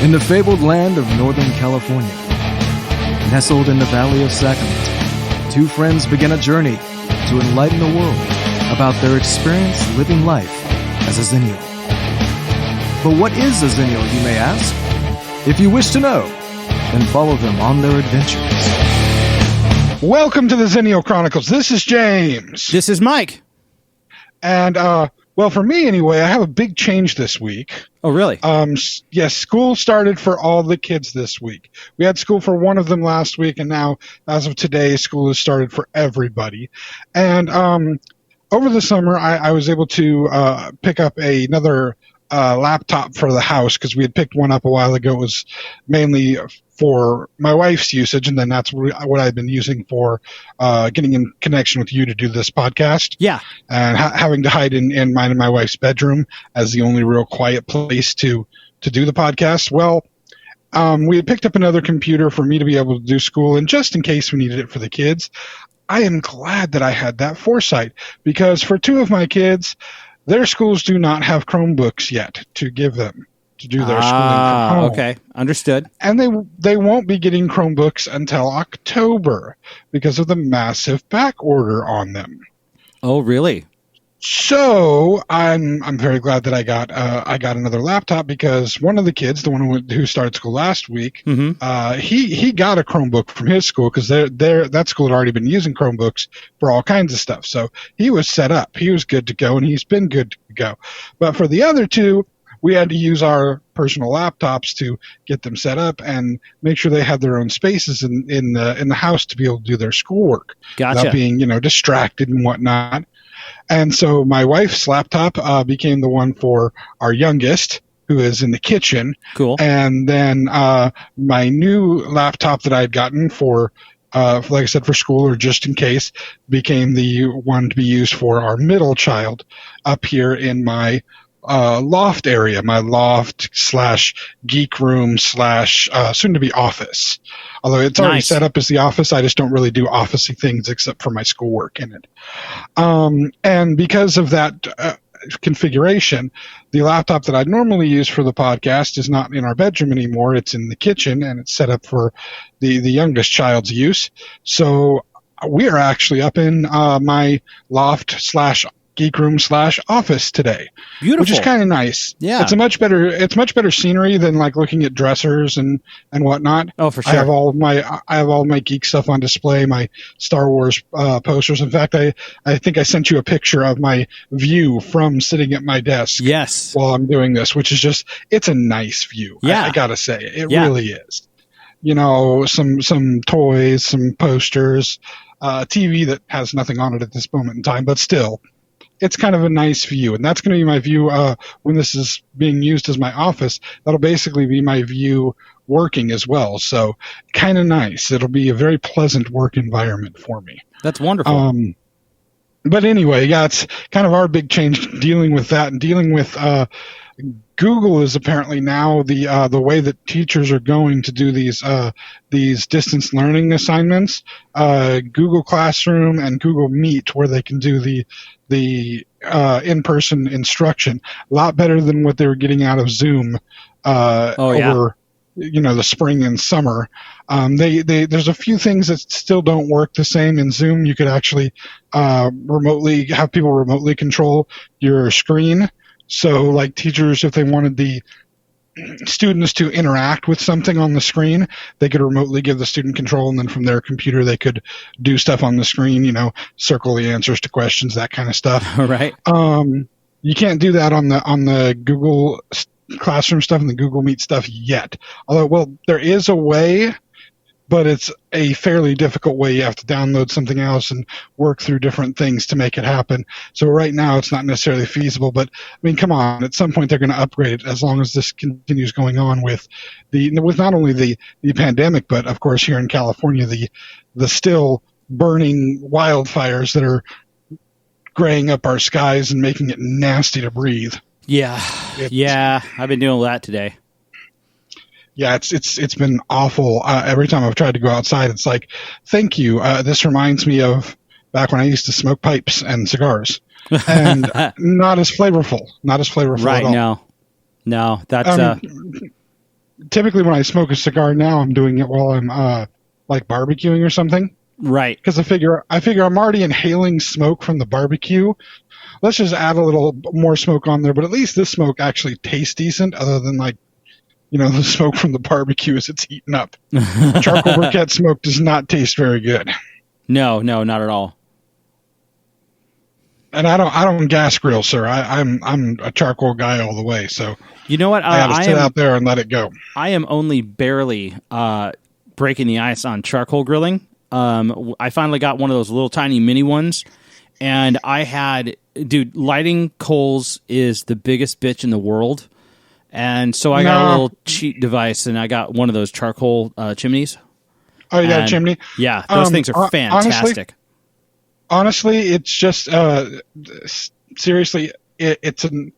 In the fabled land of Northern California, nestled in the Valley of Sacramento, two friends begin a journey to enlighten the world about their experience living life as a Xennial. But what is a Xennial, you may ask? If you wish to know, then follow them on their adventures. Welcome to the Xennial Chronicles. This is James. This is Mike. And, well, for me anyway, I have a big change this week. Oh, really? Yes, school started for all the kids this week. We had school for one of them last week, and now, as of today, school has started for everybody. And over the summer, I was able to pick up another laptop for the house because we had picked one up a while ago. It was mainly for my wife's usage, and then that's what I've been using for getting in connection with you to do this podcast. Yeah. And having to hide in mine and my wife's bedroom as the only real quiet place to do the podcast. Well, we had picked up another computer for me to be able to do school, and just in case we needed it for the kids. I am glad that I had that foresight, because for two of my kids, their schools do not have Chromebooks yet to give them to do their schooling from home. Okay, understood. And they won't be getting Chromebooks until October because of the massive back order on them. Oh, really? So I'm very glad that I got another laptop, because one of the kids, the one who started school last week, he got a Chromebook from his school, because that school had already been using Chromebooks for all kinds of stuff. So he was set up, he was good to go, and he's been good to go. But for the other two, we had to use our personal laptops to get them set up and make sure they had their own spaces in the house to be able to do their schoolwork without being distracted and whatnot. And so my wife's laptop became the one for our youngest, who is in the kitchen. Cool. And then my new laptop that I had gotten for, like I said, for school or just in case, became the one to be used for our middle child up here in my loft area, my loft / geek room / soon to be office. Although it's already set up as the office, I just don't really do officey things except for my schoolwork in it. And because of that configuration, the laptop that I'd normally use for the podcast is not in our bedroom anymore. It's in the kitchen, and it's set up for the youngest child's use. So we are actually up in my loft / geek room / office today. Beautiful. Which is kind of nice. Yeah. It's much better scenery than like looking at dressers and whatnot. Oh, for sure. I have all my geek stuff on display, my Star Wars posters. In fact, I think I sent you a picture of my view from sitting at my desk. Yes. While I'm doing this, which is just, it's a nice view. Yeah. I gotta say, it really is. Some toys, some posters, TV that has nothing on it at this moment in time, but still, it's kind of a nice view. And that's going to be my view when this is being used as my office. That'll basically be my view working as well. So kind of nice. It'll be a very pleasant work environment for me. That's wonderful. But anyway, yeah, it's kind of our big change, dealing with that and dealing with Google is apparently now the way that teachers are going to do these distance learning assignments. Google Classroom and Google Meet, where they can do the in-person instruction, a lot better than what they were getting out of Zoom over the spring and summer. There's a few things that still don't work the same in Zoom. You could actually remotely have people remotely control your screen. So like teachers, if they wanted the students to interact with something on the screen, they could remotely give the student control, and then from their computer they could do stuff on the screen, circle the answers to questions, that kind of stuff. All right. You can't do that on the Google Classroom stuff and the Google Meet stuff yet. Although, well, there is a way, but it's a fairly difficult way. You have to download something else and work through different things to make it happen. So right now it's not necessarily feasible, but I mean, come on, at some point they're going to upgrade it, as long as this continues going on with not only the pandemic, but of course here in California, the still burning wildfires that are graying up our skies and making it nasty to breathe. Yeah. I've been doing that today. Yeah, it's been awful. Every time I've tried to go outside, it's like, thank you. This reminds me of back when I used to smoke pipes and cigars, and not as flavorful. Not as flavorful right, at all. No, that's typically when I smoke a cigar now, I'm doing it while I'm like barbecuing or something. Right. Because I figure I'm already inhaling smoke from the barbecue. Let's just add a little more smoke on there, but at least this smoke actually tastes decent, other than like, the smoke from the barbecue as it's heating up. Charcoal briquette smoke does not taste very good. No, not at all. And I don't gas grill, sir. I'm a charcoal guy all the way. So you know what? I had to sit out there and let it go. I am only barely breaking the ice on charcoal grilling. I finally got one of those little tiny mini ones, and lighting coals is the biggest bitch in the world. And so I got a little cheat device, and I got one of those charcoal chimneys. Oh, you got a chimney? Yeah, those things are fantastic. Honestly, it's just seriously, it's an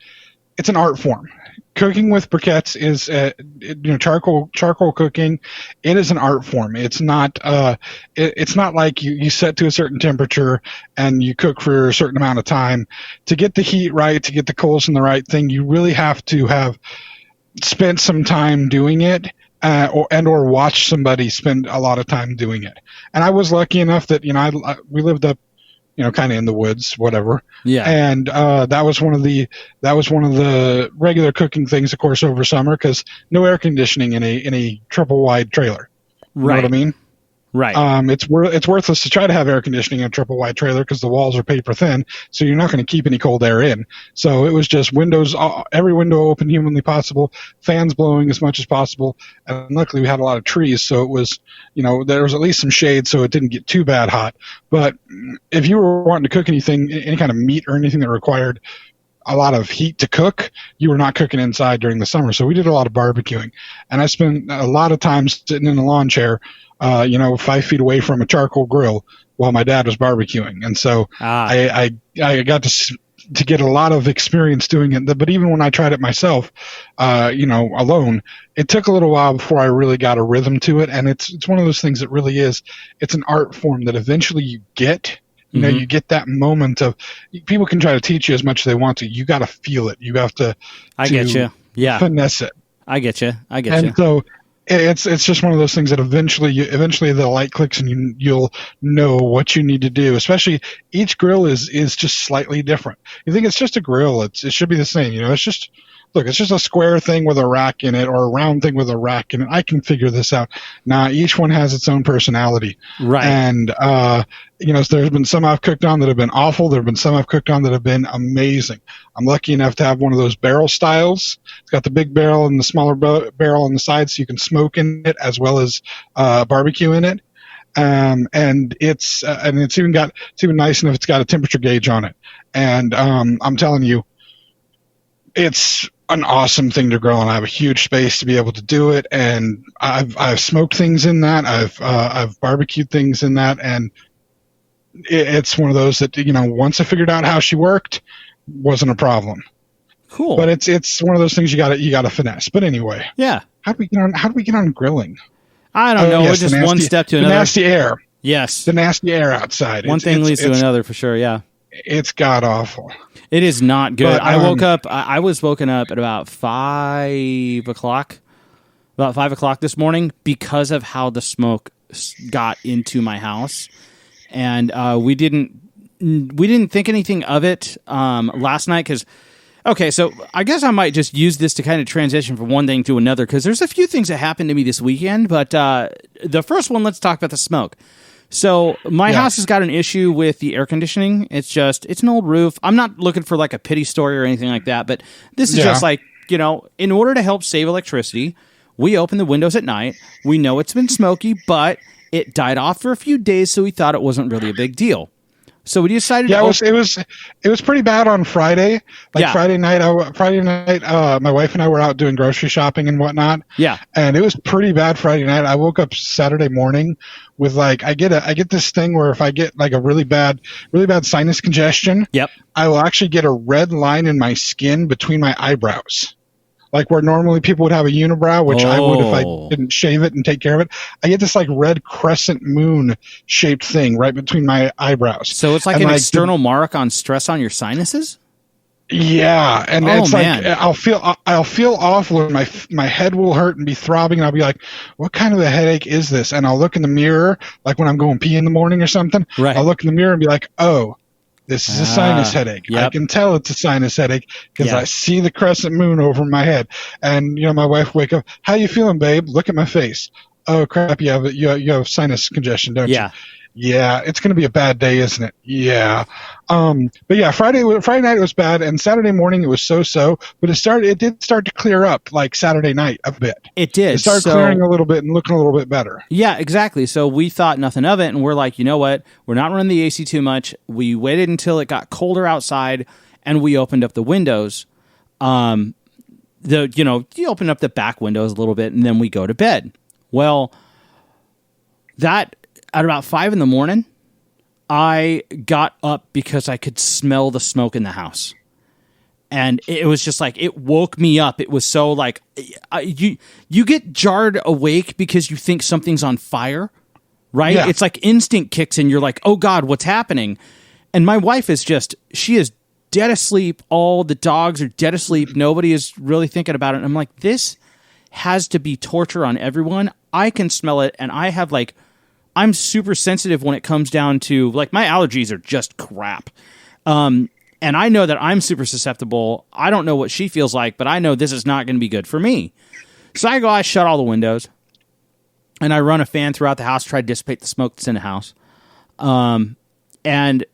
art form. Cooking with briquettes is charcoal cooking. It is an art form. It's not it's not like you set to a certain temperature and you cook for a certain amount of time. To get the heat right, to get the coals in the right thing, you really have to have spent some time doing it. Or watch somebody spend a lot of time doing it. And I was lucky enough that we lived up kind of in the woods, whatever. Yeah. And that was one of the regular cooking things, of course, over summer, because no air conditioning in a triple wide trailer. You know what I mean? Right. It's worthless to try to have air conditioning in a triple wide trailer because the walls are paper thin, so you're not going to keep any cold air in. So it was just windows, every window open humanly possible, fans blowing as much as possible, and luckily we had a lot of trees, so it was, there was at least some shade, so it didn't get too bad hot. But if you were wanting to cook anything, any kind of meat or anything that required a lot of heat to cook, you were not cooking inside during the summer. So we did a lot of barbecuing, and I spent a lot of time sitting in a lawn chair 5 feet away from a charcoal grill while my dad was barbecuing. And so I got to get a lot of experience doing it. But even when I tried it myself, alone, it took a little while before I really got a rhythm to it. And it's one of those things that really is, it's an art form that eventually you get. You get that moment of, people can try to teach you as much as they want to. You got to feel it. You have to get you. Yeah. Finesse it. I get you. And so it's just one of those things that eventually the light clicks and you'll know what you need to do. Especially each grill is just slightly different. You think it's just a grill, it should be the same. It's just a square thing with a rack in it, or a round thing with a rack in it. I can figure this out. Now each one has its own personality. Right. And there's been some I've cooked on that have been awful. There have been some I've cooked on that have been amazing. I'm lucky enough to have one of those barrel styles. It's got the big barrel and the smaller barrel on the side, so you can smoke in it as well as barbecue in it. And it's even nice enough. It's got a temperature gauge on it, and I'm telling you, it's an awesome thing to grill, and I have a huge space to be able to do it. And I've smoked things in that. I've barbecued things in that, and it's one of those that once I figured out how she worked, wasn't a problem. Cool. But it's one of those things you got to finesse. But anyway, yeah. How do we get on grilling? I don't know. Yes, we're just one step to another. The nasty air. Yes. The nasty air outside. One thing leads to another, for sure. Yeah. It's god awful. It is not good. But, I was woken up at about 5 o'clock. About 5 o'clock this morning because of how the smoke got into my house, and we didn't think anything of it last night because. Okay, so I guess I might just use this to kind of transition from one thing to another because there's a few things that happened to me this weekend. But the first one, let's talk about the smoke. So my house has got an issue with the air conditioning. It's an old roof. I'm not looking for like a pity story or anything like that, but this is just like, in order to help save electricity, we open the windows at night. We know it's been smoky, but it died off for a few days, so we thought it wasn't really a big deal. So we decided. Yeah, it was pretty bad on Friday. Friday night, my wife and I were out doing grocery shopping and whatnot. Yeah, and it was pretty bad Friday night. I woke up Saturday morning with I get this thing where if I get like a really bad sinus congestion, yep, I will actually get a red line in my skin between my eyebrows. Like where normally people would have a unibrow, which I would if I didn't shave it and take care of it. I get this like red crescent moon shaped thing right between my eyebrows. So it's like an external mark on stress on your sinuses? Yeah, and Oh it's man. like I'll feel awful, and my head will hurt and be throbbing, and I'll be like, "What kind of a headache is this?" And I'll look in the mirror, like when I'm going pee in the morning or something. Right. I'll look in the mirror and be like, "Oh, this is a sinus headache. I Yep. can tell it's a sinus headache because Yeah. I see the crescent moon over my head." And my wife will wake up, "How you feeling, babe? Look at my face. Oh crap, you have sinus congestion, don't Yeah. you?" Yeah, it's going to be a bad day, isn't it? Yeah. But yeah, Friday night it was bad, and Saturday morning it was so. But it did start to clear up like Saturday night a bit. It did. It started clearing a little bit and looking a little bit better. Yeah, exactly. So we thought nothing of it, and we're like, you know what? We're not running the AC too much. We waited until it got colder outside, and we opened up the windows. You open up the back windows a little bit, and then we go to bed. Well, that at about 5 a.m, I got up because I could smell the smoke in the house. And it was just like, it woke me up. It was so like, you get jarred awake because you think something's on fire, right? Yeah. It's like instinct kicks in. You're like, oh God, what's happening? And my wife she is dead asleep. All the dogs are dead asleep. Nobody is really thinking about it. And I'm like, this has to be torture on everyone. I can smell it. And I have I'm super sensitive when it comes down to my allergies are just crap. And I know that I'm super susceptible. I don't know what she feels like, but I know this is not going to be good for me. So I shut all the windows and I run a fan throughout the house, try to dissipate the smoke that's in the house. And I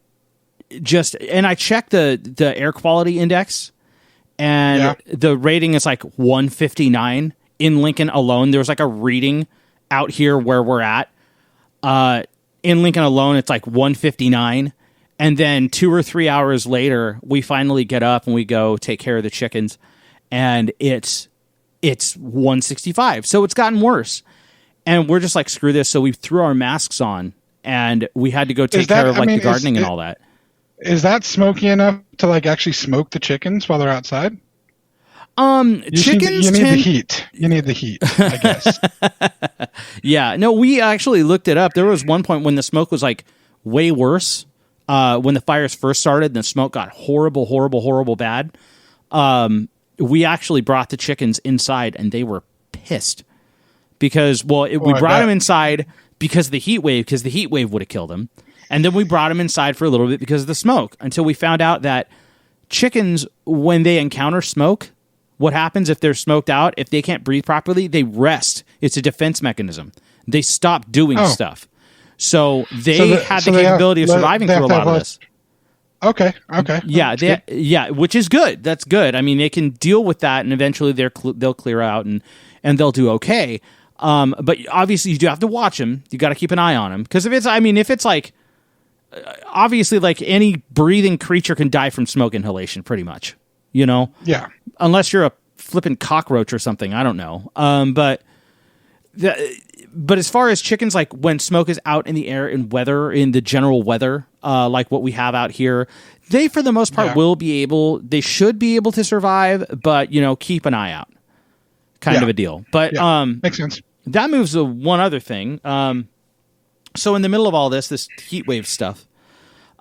check the air quality index, and the rating is 159 in Lincoln alone. There's a reading out here where we're at. In Lincoln alone, it's 159. And then 2 or 3 hours later, we finally get up and we go take care of the chickens, and it's 165. So it's gotten worse. And we're just screw this. So we threw our masks on, and we had to go take care of the gardening and all that. Is that smoky enough to actually smoke the chickens while they're outside? Chickens you need the heat. You need the heat, I guess. Yeah. No, we actually looked it up. There was one point when the smoke was way worse. When the fires first started and the smoke got horrible bad. We actually brought the chickens inside, and they were pissed because, we brought them inside because of the heat wave, because the heat wave would have killed them. And then we brought them inside for a little bit because of the smoke, until we found out that chickens, when they encounter smoke, what happens if they're smoked out, if they can't breathe properly, they rest. It's a defense mechanism. They stop doing stuff. So they had the capability of surviving through a lot of this. Okay. Yeah, which is good. That's good. I mean, they can deal with that, and eventually they'll clear out, and they'll do okay. But obviously, you do have to watch them. You got to keep an eye on them, because if it's obviously any breathing creature can die from smoke inhalation, pretty much. Yeah. Unless you're a flippin' cockroach or something, I don't know. But as far as chickens, when smoke is out in the air in the general weather, like what we have out here, they for the most part they should be able to survive, but keep an eye out, kind of a deal. But makes sense. That moves to one other thing. So in the middle of all this heat wave stuff,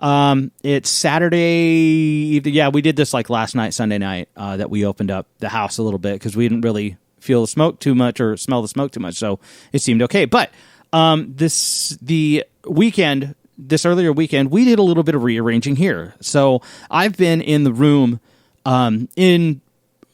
it's Saturday evening. Yeah, we did this like last night, Sunday night, that we opened up the house a little bit because we didn't really feel the smoke too much or smell the smoke too much. So it seemed okay. But this earlier weekend, we did a little bit of rearranging here. So I've been in the room, in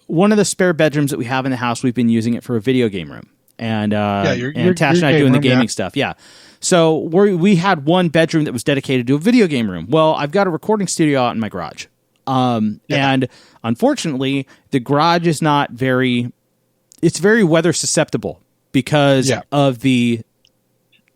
one of the spare bedrooms that we have in the house. We've been using it for a video game room. And Tash and I doing the gaming stuff. Yeah. So we had one bedroom that was dedicated to a video game room. Well, I've got a recording studio out in my garage. And unfortunately, the garage is not it's very weather susceptible because of the,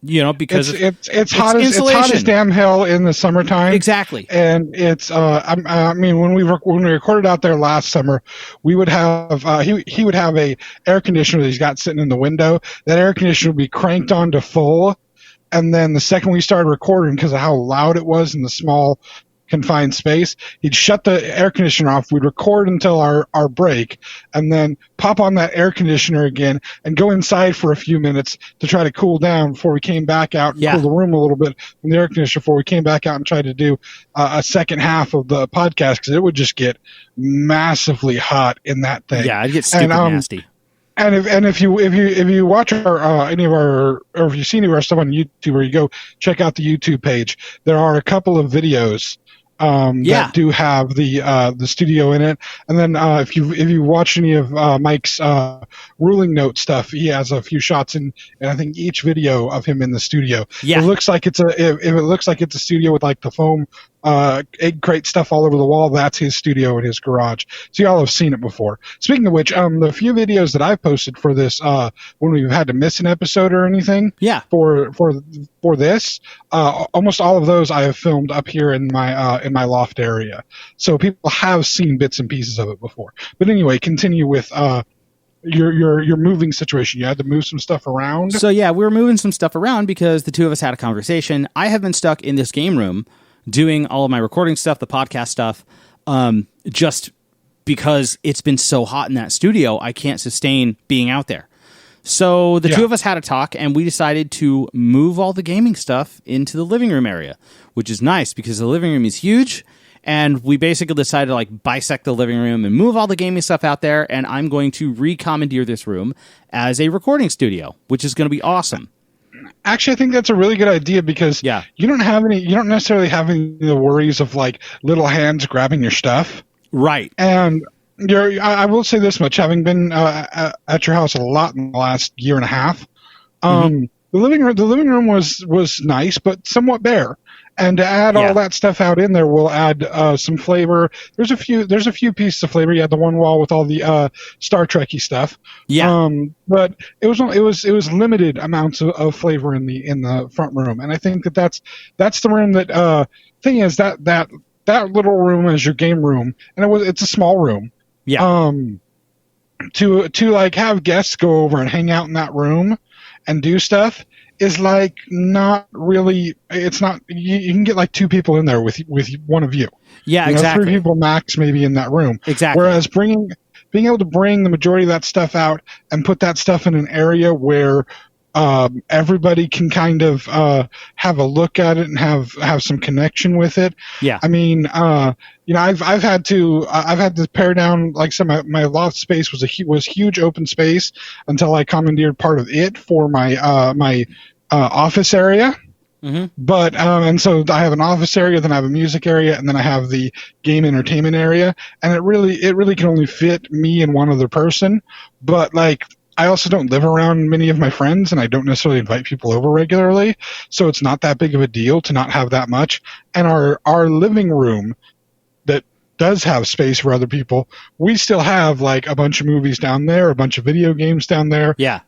because it's hot as damn hell in the summertime. Exactly. And it's, I mean, when we recorded out there last summer, we would have, he would have a air conditioner that he's got sitting in the window. That air conditioner would be cranked on to full. And then the second we started recording, because of how loud it was in the small confined space. He'd shut the air conditioner off. We'd record until our break, and then pop on that air conditioner again and go inside for a few minutes to try to cool down before we came back out and cool the room a little bit from the air conditioner before we came back out and tried to do a second half of the podcast, because it would just get massively hot in that thing. Yeah, it'd get stupid nasty. And if you watch any of our, or if you see any of our stuff on YouTube, or you go check out the YouTube page, there are a couple of videos that do have the studio in it. And then if you watch any of Mike's ruling note stuff, he has a few shots in I think each video of him in the studio. Yeah. It looks like it's a studio with like the foam egg crate stuff all over the wall, that's his studio in his garage. So y'all have seen it before. Speaking of which, the few videos that I've posted for this, when we've had to miss an episode or anything, for this, almost all of those I have filmed up here in my loft area. So people have seen bits and pieces of it before. But anyway, continue with your moving situation. You had to move some stuff around. So yeah, we were moving some stuff around because the two of us had a conversation. I have been stuck in this game room doing all of my recording stuff, the podcast stuff, just because it's been so hot in that studio, I can't sustain being out there. So the two of us had a talk, and we decided to move all the gaming stuff into the living room area, which is nice because the living room is huge, and we basically decided to like bisect the living room and move all the gaming stuff out there, and I'm going to recommandeer this room as a recording studio, which is going to be awesome. Actually, I think that's a really good idea because you don't necessarily have any of the worries of like little hands grabbing your stuff. Right. And I will say this much, having been at your house a lot in the last year and a half, the living room was nice, but somewhat bare. And to add all that stuff out in there will add some flavor. There's a few pieces of flavor. You had the one wall with all the Star Trek-y stuff. Yeah. But it was limited amounts of flavor in the front room, and I think that's the room that thing is that little room is your game room, and it's a small room. Yeah. To like have guests go over and hang out in that room and do stuff is like not really. It's not. You can get like two people in there with one of you. Yeah, exactly. 3 people max maybe in that room. Exactly. Whereas being able to bring the majority of that stuff out and put that stuff in an area where everybody can kind of have a look at it and have some connection with it. Yeah. I mean, I've had to pare down, like some my loft space was huge open space until I commandeered part of it for my office area. Mm-hmm. But and so I have an office area, then I have a music area, and then I have the game entertainment area, and it really can only fit me and one other person. But like, I also don't live around many of my friends, and I don't necessarily invite people over regularly, so it's not that big of a deal to not have that much. And our living room that does have space for other people, we still have like a bunch of movies down there, a bunch of video games down there. Yeah.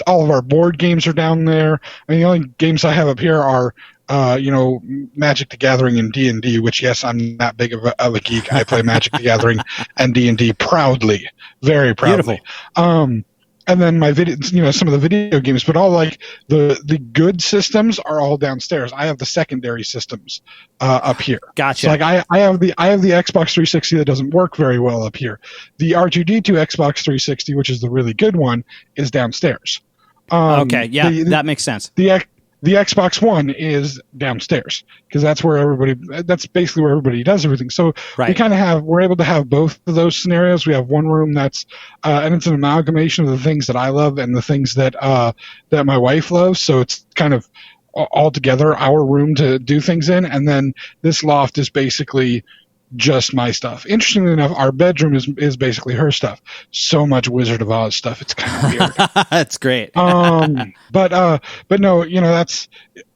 All of our board games are down there. I mean, the only games I have up here are Magic the Gathering and D&D, which, yes, I'm that big of a geek. I play Magic the Gathering and D&D proudly, very proudly. Beautiful. And then my video, some of the video games, but all like the good systems are all downstairs. I have the secondary systems up here. Gotcha. So like I have the Xbox 360 that doesn't work very well up here. The R2D2 Xbox 360, which is the really good one, is downstairs. Okay, yeah, that makes sense. The Xbox One is downstairs because that's basically where everybody does everything. So we're able to have both of those scenarios. We have one room that's and it's an amalgamation of the things that I love and the things that my wife loves. So it's kind of all together our room to do things in, and then this loft is basically just my stuff. Interestingly enough, our bedroom is basically her stuff. So much Wizard of Oz stuff. It's kind of weird. That's great. But no,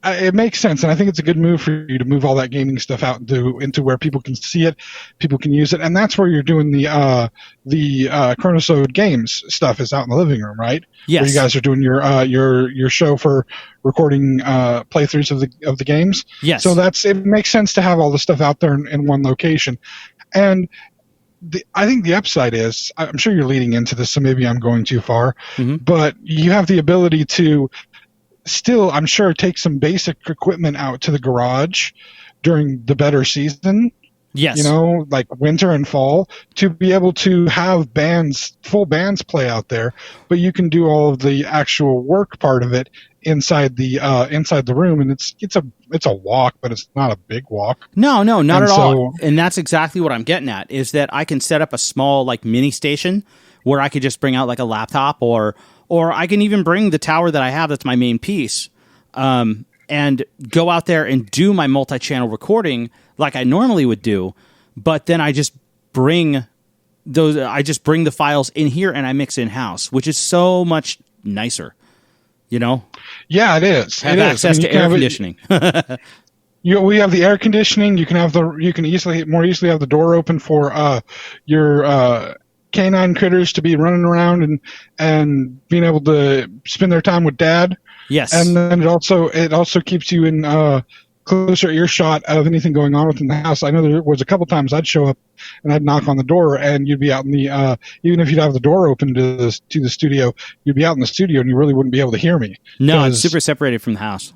it makes sense, and I think it's a good move for you to move all that gaming stuff out into where people can see it, people can use it, and that's where you're doing the Chronosode games stuff is out in the living room, right? Yes. Where you guys are doing your show for recording playthroughs of the games. Yes. So it makes sense to have all the stuff out there in one location, and I think the upside is, I'm sure you're leading into this, so maybe I'm going too far, but you have the ability to still, I'm sure, take some basic equipment out to the garage during the better season. Yes. You know, like winter and fall, to be able to have full bands play out there, but you can do all of the actual work part of it inside the room, and it's a walk, but it's not a big walk. No, not at all. And that's exactly what I'm getting at, is that I can set up a small like mini station where I could just bring out like a laptop, or I can even bring the tower that I have that's my main piece, and go out there and do my multi-channel recording like I normally would do, but then I just bring the files in here and I mix in-house, which is so much nicer, you know? Yeah, it is. Have access to air conditioning. We have the air conditioning. You can more easily have the door open for your canine critters to be running around and being able to spend their time with Dad. Yes. And then it also keeps you in closer earshot of anything going on within the house. I know there was a couple times I'd show up and I'd knock on the door, and you'd be out in the even if you'd have the door open to the studio, you'd be out in the studio and you really wouldn't be able to hear me. No, it's super separated from the house.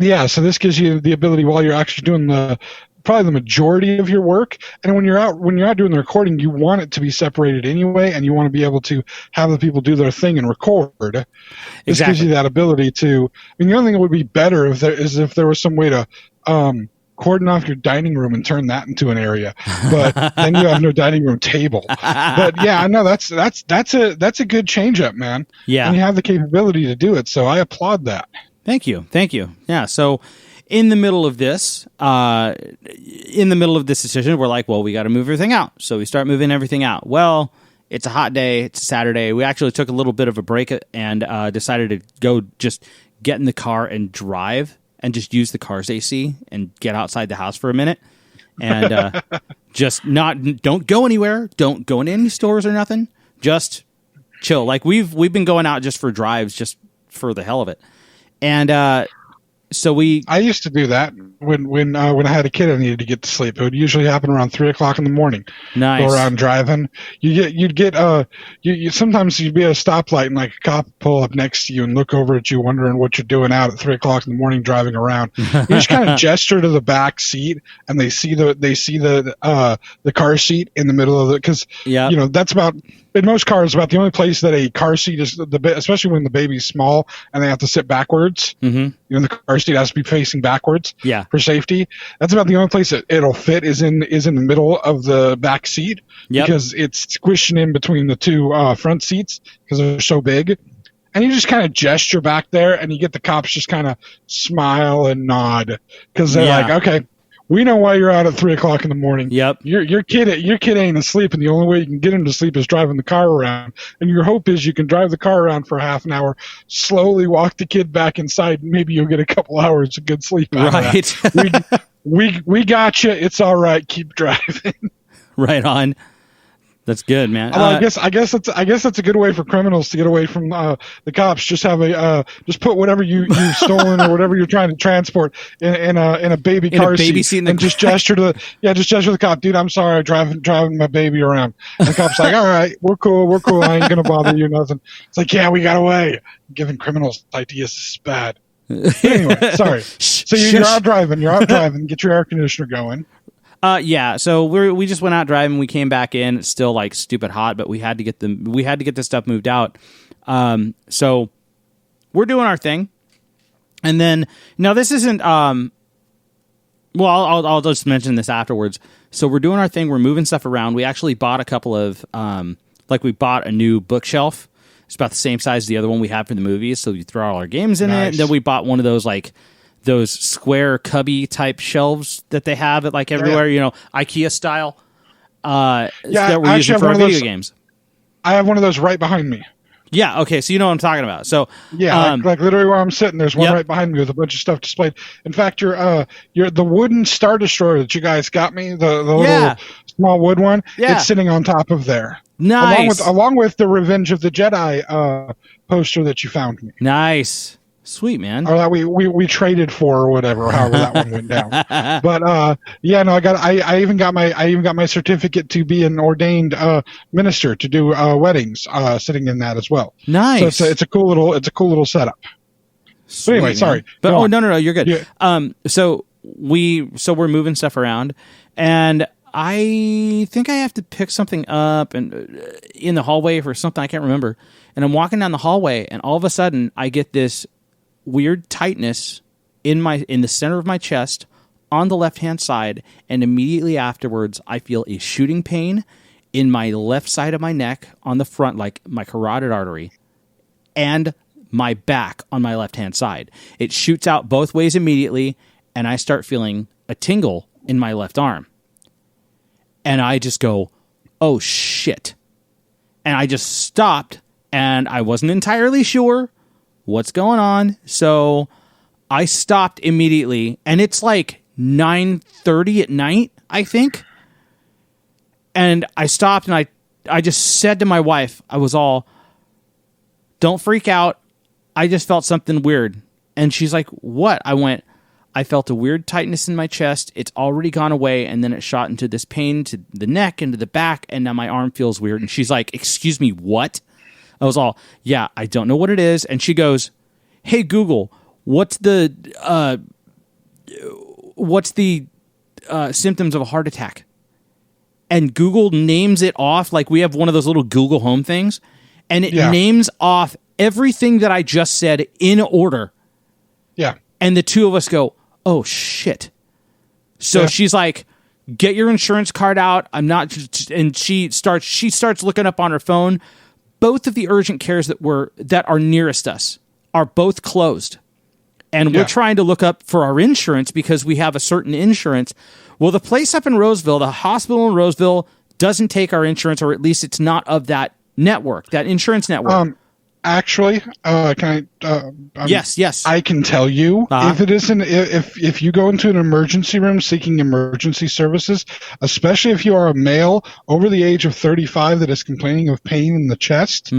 Yeah, so this gives you the ability while you're actually doing probably the majority of your work, and when you're out doing the recording, you want it to be separated anyway, and you want to be able to have the people do their thing and record. This gives you that ability to. I mean, the only thing that would be better if there was some way to cordon off your dining room and turn that into an area, but then you have no dining room table. But yeah, I know that's a good change up, man. Yeah, and you have the capability to do it, so I applaud that. Thank you. Yeah, so in the middle of this decision, we're like, well, we got to move everything out. So we start moving everything out. Well, it's a hot day. It's a Saturday. We actually took a little bit of a break and decided to go just get in the car and drive and just use the car's AC and get outside the house for a minute and don't go anywhere. Don't go into any stores or nothing. Just chill. Like we've been going out just for drives, just for the hell of it. And I used to do that when I had a kid I needed to get to sleep. It would usually happen around 3:00 in the morning. Nice. Go around driving. Sometimes you'd be at a stoplight and like a cop pull up next to you and look over at you, wondering what you're doing out at 3:00 in the morning driving around. You just kind of gesture to the back seat, and they see the car seat in the middle of it, because that's about. In most cars, about the only place that a car seat is, especially when the baby's small and they have to sit backwards. Mm-hmm. The car seat has to be facing backwards for safety. That's about the only place that it'll fit is in the middle of the back seat, because it's squishing in between the two front seats because they're so big. And you just kind of gesture back there, and you get the cops just kind of smile and nod, because they're like, okay, we know why you're out at 3:00 in the morning. Yep. Your kid ain't asleep, and the only way you can get him to sleep is driving the car around. And your hope is you can drive the car around for half an hour, slowly walk the kid back inside, and maybe you'll get a couple hours of good sleep out of that. We got you. It's all right. Keep driving. Right on. That's good, man. I guess that's a good way for criminals to get away from the cops. Just have just put whatever you've stolen or whatever you're trying to transport in a baby car seat, and just gesture to the cop. Dude, I'm sorry, I'm driving my baby around. And the cop's like, all right, we're cool. I ain't gonna bother you nothing. It's like, yeah, we got away. Giving criminals ideas is bad. Anyway, sorry. So you're out driving. Get your air conditioner going. Yeah. So we just went out driving. We came back in. It's still like stupid hot, but we had to get this stuff moved out. So we're doing our thing, and then now this isn't. Well, I'll just mention this afterwards. So we're doing our thing. We're moving stuff around. We actually bought a couple of we bought a new bookshelf. It's about the same size as the other one we had for the movies. So we throw all our games in it. And then we bought one of those those square cubby type shelves that they have at everywhere, IKEA style. That we're using for our video games. I have one of those right behind me. Yeah. Okay. So you know what I'm talking about. So like literally where I'm sitting, there's one right behind me with a bunch of stuff displayed. In fact, the wooden Star Destroyer that you guys got me, the little small wood one, it's sitting on top of there. Nice. Along with the Revenge of the Jedi poster that you found me. Nice. Sweet, man. Or that we traded for, or whatever, however that one went down. But I even got my certificate to be an ordained minister to do weddings, sitting in that as well. Nice. So it's a cool little setup. Sweet, but anyway, sorry. But no, you're good. Yeah. So we're moving stuff around, and I think I have to pick something up and in the hallway for something I can't remember. And I'm walking down the hallway, and all of a sudden I get this weird tightness in the center of my chest on the left-hand side, and immediately afterwards I feel a shooting pain in my left side of my neck on the front, like my carotid artery, and my back on my left-hand side. It shoots out both ways immediately, and I start feeling a tingle in my left arm. And I just go, oh, shit. And I just stopped, and I wasn't entirely sure what's going on. So I stopped immediately, and it's like 9:30 at night, I think. And I stopped, and I just said to my wife, I was all, don't freak out. I just felt something weird. And she's like, what? I went, I felt a weird tightness in my chest. It's already gone away, and then it shot into this pain to the neck and to the back, and now my arm feels weird. And she's like, excuse me, what? I was all, yeah, I don't know what it is. And she goes, hey, Google, what's the symptoms of a heart attack? And Google names it off, like we have one of those little Google Home things, and it names off everything that I just said in order. Yeah. And the two of us go, oh, shit. So she's like, get your insurance card out. I'm not, and she starts looking up on her phone. Both of the urgent cares that are nearest us are both closed. And we're trying to look up for our insurance because we have a certain insurance. Well, the place up in Roseville, the hospital in Roseville, doesn't take our insurance, or at least it's not of that network, that insurance network. Actually, can I? Yes. I can tell you if it isn't. If you go into an emergency room seeking emergency services, especially if you are a male over the age of 35 that is complaining of pain in the chest,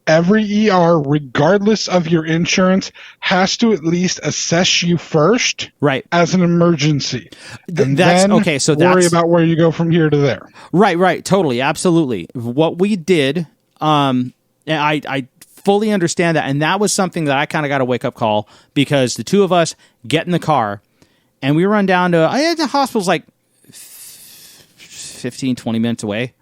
every ER, regardless of your insurance, has to at least assess you first, right, as an emergency. And that's then okay. So worry about where you go from here to there. Right. Totally, absolutely. What we did. I fully understand that. And that was something that I kind of got a wake-up call, because the two of us get in the car and we run down to the hospital's like 15, 20 minutes away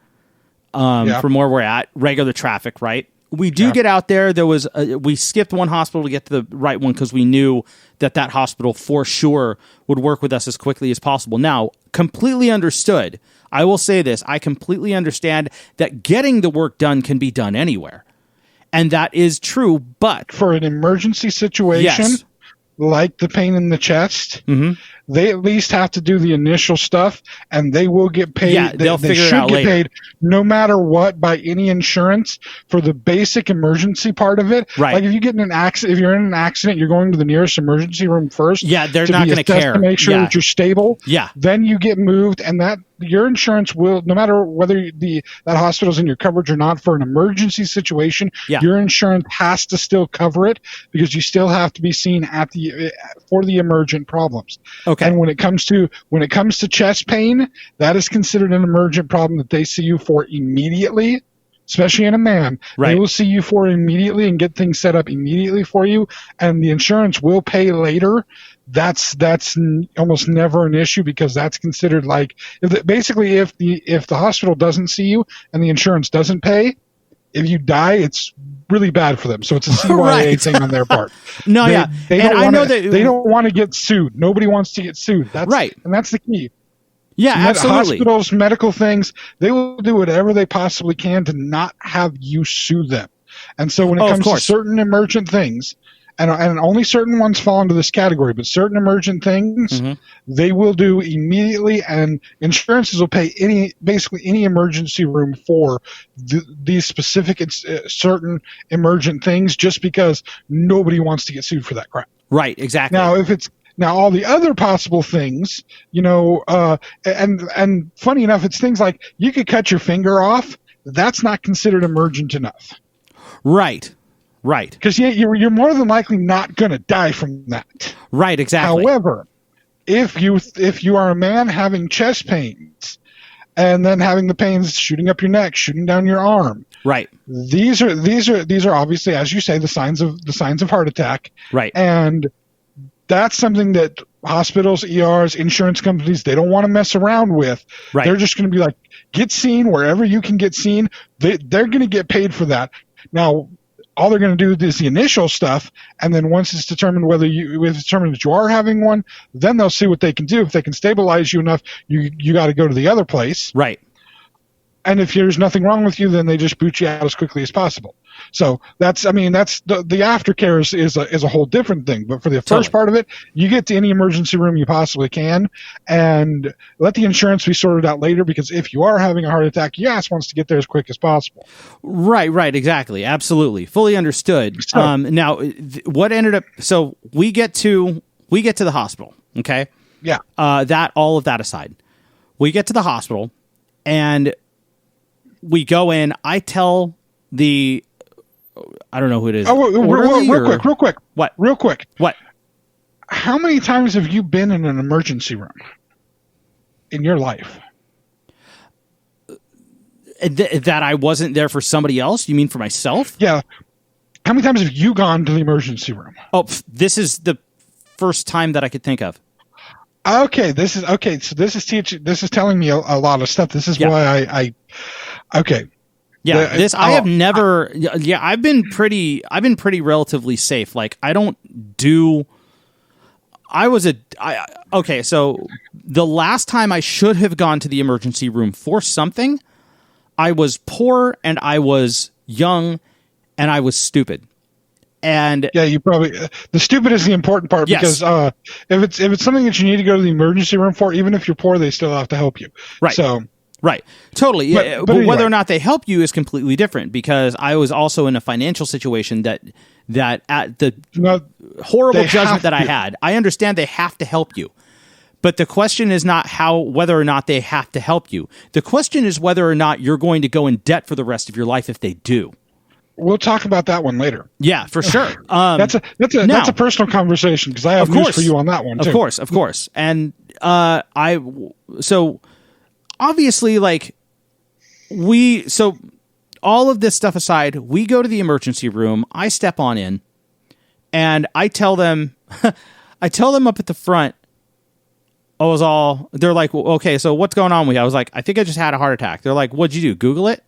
from where we're at, regular traffic, right? We do get out there. We skipped one hospital to get to the right one because we knew that hospital for sure would work with us as quickly as possible. Now, completely understood. I will say this. I completely understand that getting the work done can be done anywhere. And that is true, but for an emergency situation, like the pain in the chest, they at least have to do the initial stuff, and they will get paid. Yeah, they'll figure it out later. Paid no matter what by any insurance for the basic emergency part of it. Right. Like if you get in an accident, if you're in an accident, you're going to the nearest emergency room first. Yeah, they're not going to care to make sure that you're stable. Yeah. Then you get moved, and that your insurance will, no matter whether that hospital's in your coverage or not, for an emergency situation, your insurance has to still cover it, because you still have to be seen for the emergent problems. Okay. And when it comes to chest pain, that is considered an emergent problem that they see you for immediately, especially in a man. Right. They will see you for immediately and get things set up immediately for you, and the insurance will pay later. That's almost never an issue, because that's considered like, if the hospital doesn't see you and the insurance doesn't pay, if you die, it's really bad for them. So it's a CYA thing on their part. No, they don't want to get sued. Nobody wants to get sued. That's right, and that's the key. Yeah, absolutely. Hospitals, medical things, they will do whatever they possibly can to not have you sue them. And so when it comes to certain emergent things, and only certain ones fall into this category, but certain emergent things, they will do immediately, and insurances will pay basically any emergency room for these specific certain emergent things, just because nobody wants to get sued for that crap. Right, exactly. Now, all the other possible things, and funny enough, it's things like you could cut your finger off. That's not considered emergent enough. Right. Because you're more than likely not going to die from that. Right, exactly. However, if you are a man having chest pains and then having the pains shooting up your neck, shooting down your arm, right. These are obviously, as you say, the signs of heart attack. Right. And that's something that hospitals, ERs, insurance companies, they don't want to mess around with. Right. They're just going to be like, get seen wherever you can get seen. They're going to get paid for that. Now, all they're going to do is the initial stuff, and then once it's determined that you are having one, then they'll see what they can do. If they can stabilize you enough, you got to go to the other place. Right. And if there's nothing wrong with you, then they just boot you out as quickly as possible. So that's the aftercare is a whole different thing. But for the first part of it, you get to any emergency room you possibly can, and let the insurance be sorted out later. Because if you are having a heart attack, your ass wants to get there as quick as possible. Right, exactly, absolutely, fully understood. So, now, what ended up? So we get to the hospital. Okay. Yeah. All of that aside, we get to the hospital, and we go in. I tell I don't know who it is. Real quick. What? Real quick. What? How many times have you been in an emergency room in your life? That I wasn't there for somebody else? You mean for myself? Yeah. How many times have you gone to the emergency room? Oh, this is the first time that I could think of. Okay, so this is telling me a lot of stuff. This is why I okay. Yeah, I have never. Yeah, I've been pretty relatively safe. Like I don't do. Okay, so the last time I should have gone to the emergency room for something, I was poor and I was young and I was stupid. And yeah, you probably the stupid is the important part because if it's something that you need to go to the emergency room for, even if you're poor, they still have to help you. Right. So. Right. Totally. But anyway. Whether or not they help you is completely different because I was also in a financial situation that at the horrible judgment that I had, I understand they have to help you. But the question is not whether or not they have to help you. The question is whether or not you're going to go in debt for the rest of your life if they do. We'll talk about that one later. Yeah, for sure. That's a personal conversation because I have news for you on that one too. Of course. And obviously, like all of this stuff aside, we go to the emergency room. I step on in, and I tell them, up at the front. They're like, well, okay, so what's going on with you? I was like, I think I just had a heart attack. They're like, what'd you do? Google it?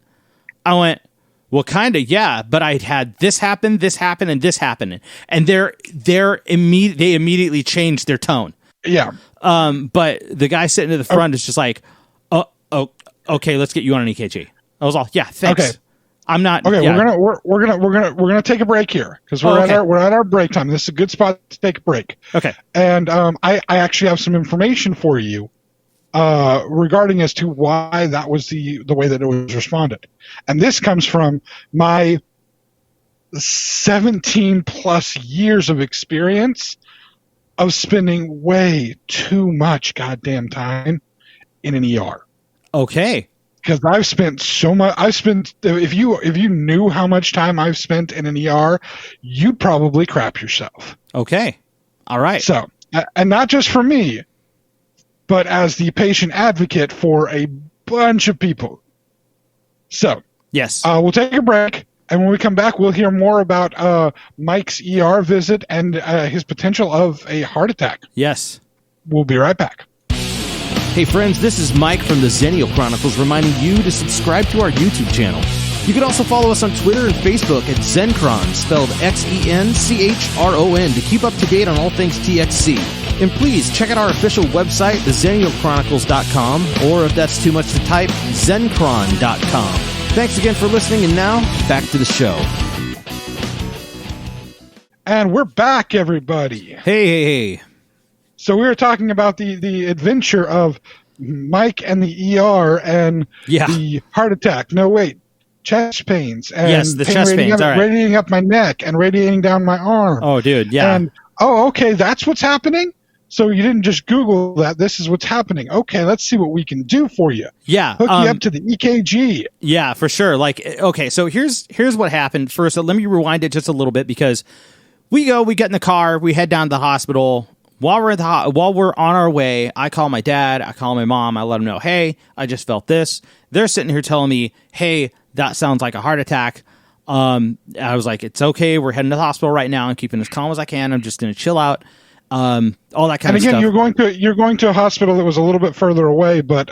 I went, well, kind of, yeah, but I had this happen, and this happen, and they immediately changed their tone. Yeah. But the guy sitting at the front is just like, oh, okay, let's get you on an EKG. I was all, yeah, thanks. Okay. I'm not. Okay, yeah. we're gonna take a break here because we're at our break time. This is a good spot to take a break. Okay. And I actually have some information for you regarding as to why that was the way that it was responded. And this comes from my 17 plus years of experience of spending way too much goddamn time in an ER. Okay. Because I've spent so much. If you knew how much time I've spent in an ER, you'd probably crap yourself. Okay. All right. So, and not just for me, but as the patient advocate for a bunch of people. So, yes, we'll take a break, and when we come back, we'll hear more about Mike's ER visit and his potential of a heart attack. Yes. We'll be right back. Hey friends, this is Mike from the Xennial Chronicles reminding you to subscribe to our YouTube channel. You can also follow us on Twitter and Facebook at Xencron, spelled XENCHRON, to keep up to date on all things TXC. And please check out our official website, theXennialChronicles.com, or if that's too much to type, Zencron.com. Thanks again for listening, and now, back to the show. And we're back, everybody. Hey. So we were talking about the adventure of Mike and the ER and the heart attack. No, wait. Chest pains. And yes, the chest pains. All right. Radiating up my neck and radiating down my arm. Oh, dude, yeah. And, okay, that's what's happening? So you didn't just Google that. This is what's happening. Okay, let's see what we can do for you. Yeah. Hook you up to the EKG. Yeah, for sure. Like, okay, so here's what happened. First, let me rewind it just a little bit because we get in the car, we head down to the hospital. While we're on our way, I call my dad, I call my mom, I let them know, hey, I just felt this. They're sitting here telling me, hey, that sounds like a heart attack. I was like, it's okay. We're heading to the hospital right now and keeping as calm as I can. I'm just going to chill out. all that kind And of again, stuff. you're going to a hospital that was a little bit further away, but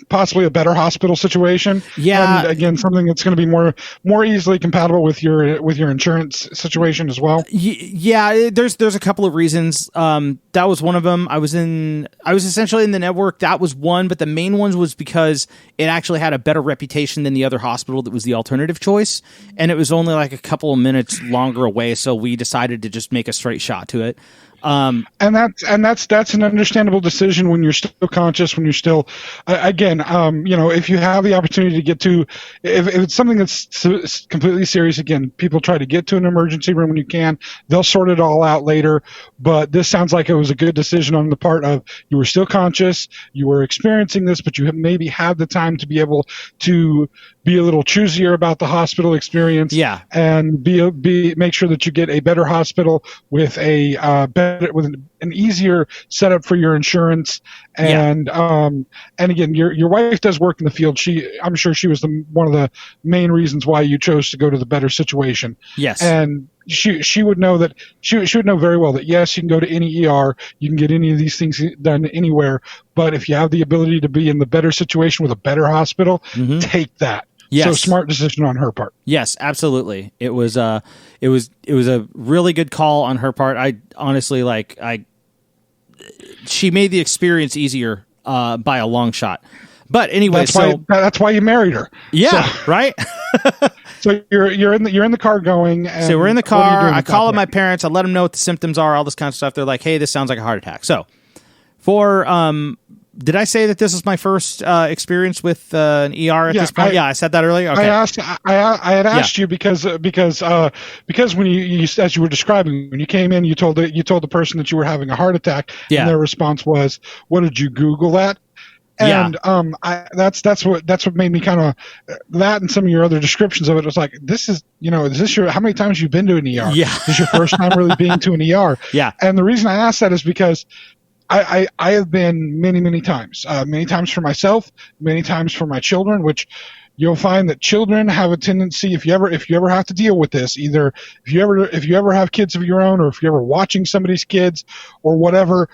possibly a better hospital situation. Yeah. And again, something that's going to be more easily compatible with your insurance situation as well. Yeah, there's a couple of reasons. That was one of them. I was essentially in the network. That was one, but the main one was because it actually had a better reputation than the other hospital that was the alternative choice, and it was only like a couple of minutes longer away. So we decided to just make a straight shot to it. And that's an understandable decision when you're still conscious, when you're still, again, if you have the opportunity to get to, if it's something that's completely serious, again, people try to get to an emergency room when you can. They'll sort it all out later. But this sounds like it was a good decision on the part of you were still conscious, you were experiencing this, but you have maybe had the time to be able to be a little choosier about the hospital experience. Yeah. And make sure that you get a better hospital with with an easier setup for your insurance. And again, your wife does work in the field. I'm sure she was one of the main reasons why you chose to go to the better situation. Yes. And she would know that she would know very well that yes, you can go to any ER, you can get any of these things done anywhere, but if you have the ability to be in the better situation with a better hospital, take that. Yes. So smart decision on her part. Yes, absolutely. It was a really good call on her part. I honestly she made the experience easier by a long shot. But anyway, that's why you married her. Yeah, so, right. So you're in the car going. And so we're in the car. I call up my parents. I let them know what the symptoms are, all this kind of stuff. They're like, "Hey, this sounds like a heart attack." So for did I say that this is my first experience with an ER at this point? I said that earlier. Okay. I had asked you because when you as you were describing, when you came in, you told the person that you were having a heart attack, and their response was, "What did you Google that?" And that's what made me kind of that, and some of your other descriptions of it was like, is this how many times you've been to an ER? Yeah. This is your first time really being to an ER. Yeah. And the reason I asked that is because I have been many times for myself, many times for my children, which you'll find that children have a tendency, if you ever have to deal with this, either if you ever have kids of your own, or if you're ever watching somebody's kids or whatever,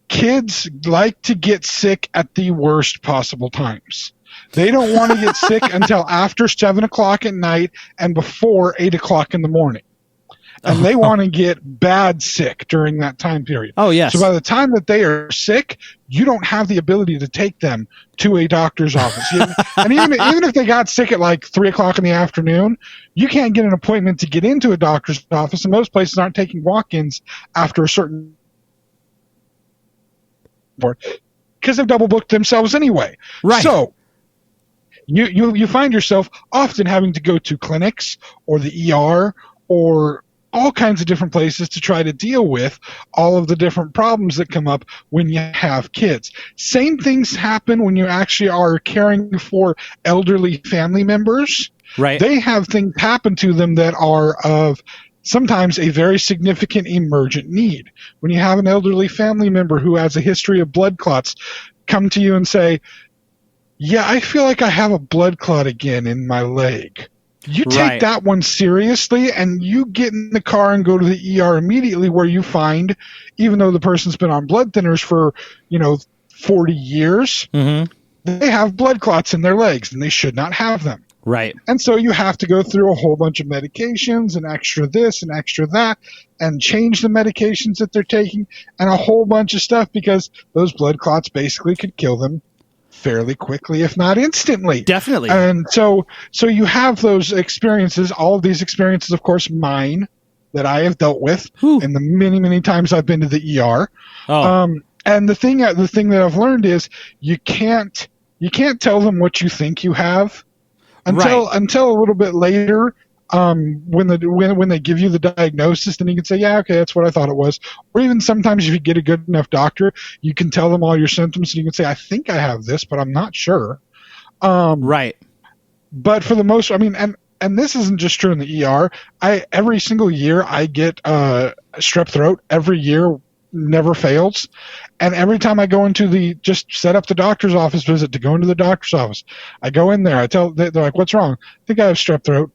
kids like to get sick at the worst possible times. They don't want to get sick until after 7 o'clock at night and before 8 o'clock in the morning. And they want to get bad sick during that time period. Oh, yes. So by the time that they are sick, you don't have the ability to take them to a doctor's office. And even if they got sick at like 3 o'clock in the afternoon, you can't get an appointment to get into a doctor's office. And most places aren't taking walk-ins after a certain because they've double booked themselves anyway. Right. So you find yourself often having to go to clinics or the ER or all kinds of different places to try to deal with all of the different problems that come up when you have kids. Same things happen when you actually are caring for elderly family members. Right. They have things happen to them that are of sometimes a very significant emergent need. When you have an elderly family member who has a history of blood clots come to you and say, "Yeah, I feel like I have a blood clot again in my leg." You take that one seriously, and you get in the car and go to the ER immediately, where you find, even though the person's been on blood thinners for 40 years, they have blood clots in their legs, and they should not have them. Right. And so you have to go through a whole bunch of medications and extra this and extra that and change the medications that they're taking and a whole bunch of stuff, because those blood clots basically could kill them fairly quickly, if not instantly. Definitely. And so you have those experiences, all of these experiences, of course, mine, that I have dealt with in the many times I've been to the ER. And the thing that I've learned is you can't tell them what you think you have until a little bit later. When they give you the diagnosis, then you can say, "Yeah, okay, that's what I thought it was." Or even sometimes if you get a good enough doctor, you can tell them all your symptoms, and you can say, "I think I have this, but I'm not sure." Right. But for the most, and this isn't just true in the ER. Every single year I get strep throat. Every year, never fails. And every time I go into just set up the doctor's office visit to go into the doctor's office, I go in there. They're like, "What's wrong?" "I think I have strep throat."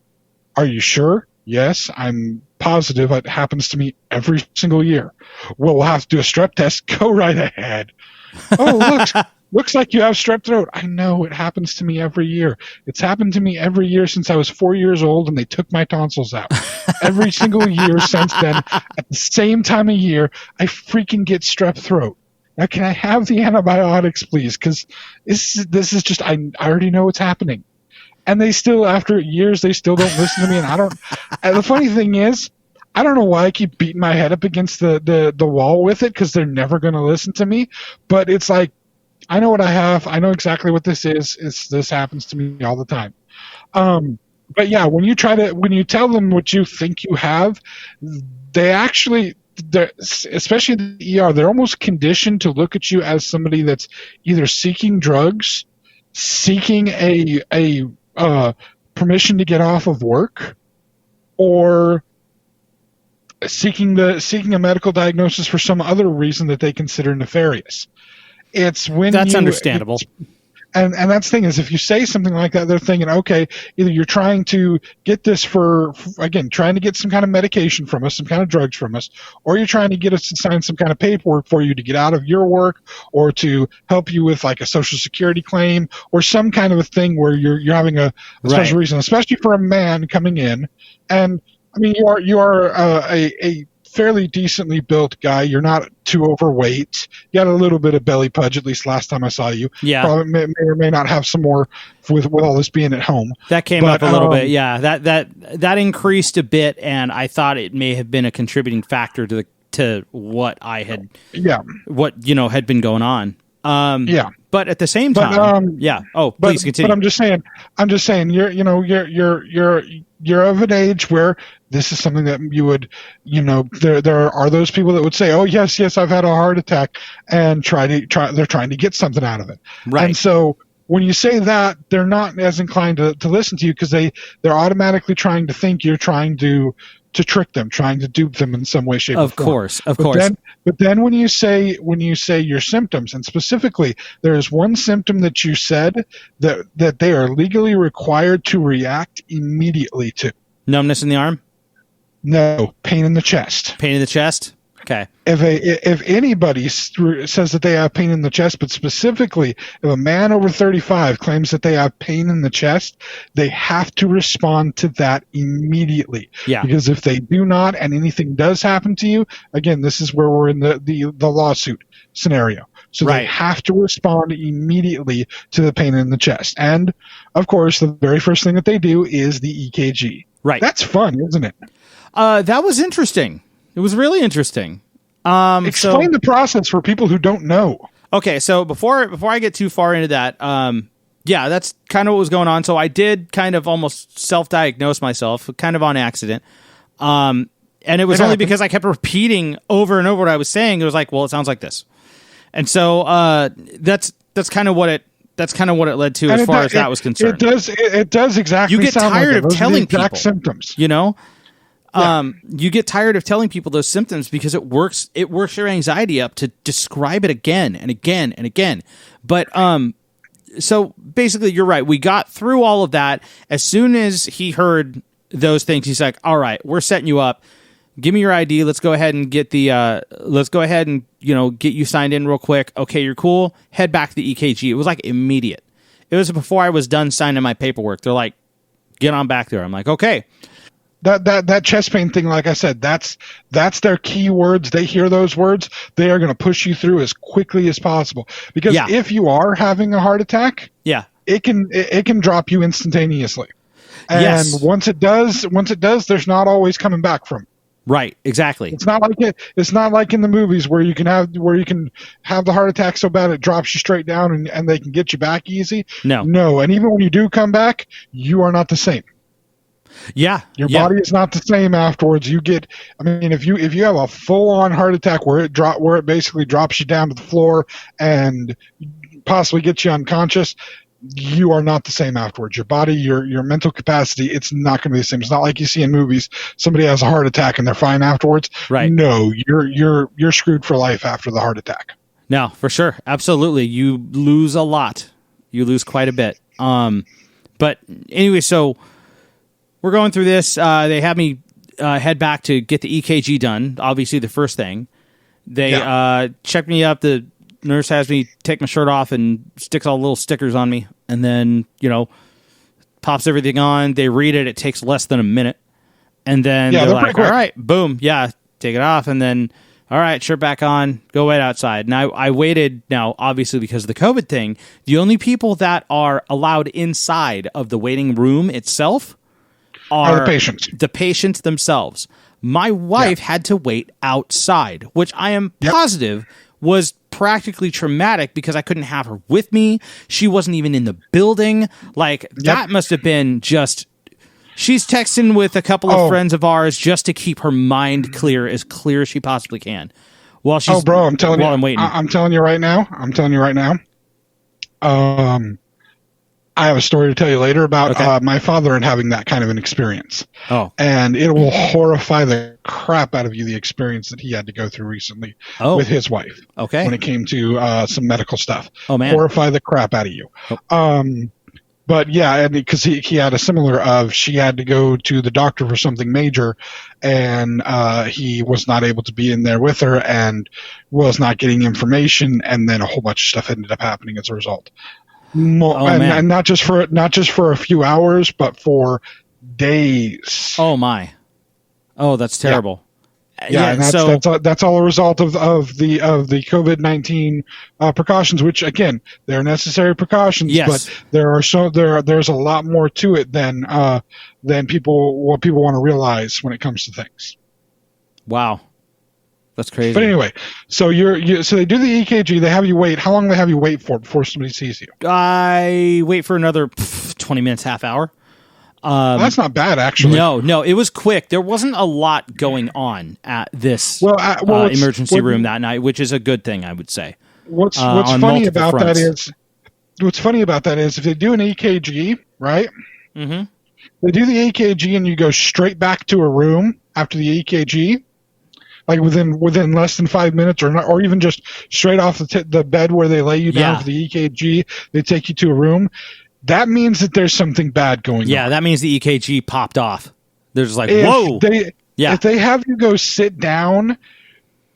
"Are you sure?" "Yes, I'm positive. It happens to me every single year. Well, we'll have to do a strep test. Go right ahead. Oh, looks like you have strep throat. I know, it happens to me every year. It's happened to me every year since I was 4 years old and they took my tonsils out. Every single year since then, at the same time of year, I freaking get strep throat. Now, can I have the antibiotics, please? Because this is just, I already know what's happening. And they still, after years, they still don't listen to me. And the funny thing is, I don't know why I keep beating my head up against the wall with it, because they're never going to listen to me. But it's like, I know what I have. I know exactly what this is. This happens to me all the time. But yeah, when you tell them what you think you have, they actually, especially in the ER, they're almost conditioned to look at you as somebody that's either seeking drugs, seeking a permission to get off of work, or seeking a medical diagnosis for some other reason that they consider nefarious. It's when that's understandable. And that's the thing is, if you say something like that, they're thinking, okay, either you're trying to get this trying to get some kind of medication from us, some kind of drugs from us, or you're trying to get us to sign some kind of paperwork for you to get out of your work, or to help you with like a Social Security claim, or some kind of a thing where you're having a special reason, especially for a man coming in. And I mean, you are a fairly decently built guy. You're not too overweight. You got a little bit of belly pudge, at least last time I saw you. Yeah. Probably may or may not have some more with all this being at home. That came up a little bit. Yeah. That increased a bit, and I thought it may have been a contributing factor to what I had, what, had been going on. But at the same time, please continue. But I'm just saying, you're of an age where this is something that you would, there are those people that would say, oh yes, I've had a heart attack, and they're trying to get something out of it. Right. And so when you say that, they're not as inclined to listen to you, because they're automatically trying to think you're trying to trick them, trying to dupe them in some way, shape, or form. Of course. But then when you say your symptoms, and specifically there is one symptom that you said that they are legally required to react immediately to. Numbness in the arm? No, pain in the chest. Pain in the chest? Okay. If anybody says that they have pain in the chest, but specifically if a man over 35 claims that they have pain in the chest, they have to respond to that immediately. Yeah. Because if they do not, and anything does happen to you, again, this is where we're in the lawsuit scenario. So They have to respond immediately to the pain in the chest. And of course, the very first thing that they do is the EKG. Right. That's fun, isn't it? That was interesting. It was really interesting. Explain the process for people who don't know. Okay, so before I get too far into that, that's kind of what was going on. So I did kind of almost self-diagnose myself, kind of on accident. And it was only because I kept repeating over and over what I was saying. It was like, well, it sounds like this. And so that's kind of what it led to, as far as that was concerned. It does exactly. You get tired of telling people symptoms. You get tired of telling people those symptoms because it works your anxiety up to describe it again and again and again. But so basically, you're right. We got through all of that. As soon as he heard those things, he's like, "All right, we're setting you up. Give me your ID. Let's go ahead and get get you signed in real quick. Okay, you're cool. Head back to the EKG." It was like immediate. It was before I was done signing my paperwork. They're like, "Get on back there." I'm like, "Okay." That chest pain thing, like I said, that's their key words. They hear those words, they are going to push you through as quickly as possible. Because if you are having a heart attack, it can drop you instantaneously. And once it does, there's not always coming back from. Right, exactly. It's not like in the movies where you can have the heart attack so bad it drops you straight down and they can get you back easy. No. And even when you do come back, you are not the same. Yeah. Your body is not the same afterwards. If you have a full-on heart attack where it basically drops you down to the floor and possibly gets you unconscious, you are not the same afterwards. Your body, your mental capacity, it's not going to be the same. It's not like you see in movies, somebody has a heart attack and they're fine afterwards. Right. No, you're screwed for life after the heart attack. No, for sure. Absolutely. You lose a lot. You lose quite a bit. But anyway, so we're going through this. They have me head back to get the EKG done. Obviously, the first thing. They check me up. The nurse has me take my shirt off and sticks all the little stickers on me. And then, pops everything on. They read it. It takes less than a minute. And then they're like, all right, boom. Yeah, take it off. And then, all right, shirt back on. Go wait outside. And I waited. Now, obviously, because of the COVID thing, the only people that are allowed inside of the waiting room itself are the patients themselves. My wife had to wait outside, which I am positive was practically traumatic because I couldn't have her with me. She wasn't even in the building. Like, that must have been just... She's texting with a couple of friends of ours just to keep her mind clear as she possibly can. While she's I'm telling you, I'm waiting. I'm telling you right now. I have a story to tell you later about my father and having that kind of an experience. Oh. And it will horrify the crap out of you, the experience that he had to go through recently with his wife. Okay. When it came to some medical stuff. Oh, man. Horrify the crap out of you. Oh. But yeah, and because he had a similar she had to go to the doctor for something major, and he was not able to be in there with her and was not getting information, and then a whole bunch of stuff ended up happening as a result. And not just for a few hours, but for days. Oh my! Oh, that's terrible. Yeah, and that's all a result of the COVID-19 precautions, which again they're necessary precautions, but there's a lot more to it than what people want to realize when it comes to things. Wow, that's crazy. But anyway, so so they do the EKG. They have you wait. How long do they have you wait for before somebody sees you? I wait for another 20 minutes, half hour. That's not bad, actually. No, it was quick. There wasn't a lot going on at this emergency room that night, which is a good thing, I would say. What's funny about that is if they do an EKG, right? Mm-hmm. They do the EKG and you go straight back to a room after the EKG, like within less than 5 minutes, or even just straight off the bed where they lay you down for the EKG. They take you to a room. That means that there's something bad going on. Yeah, that means the EKG popped off. They're just like, whoa. If they have you go sit down,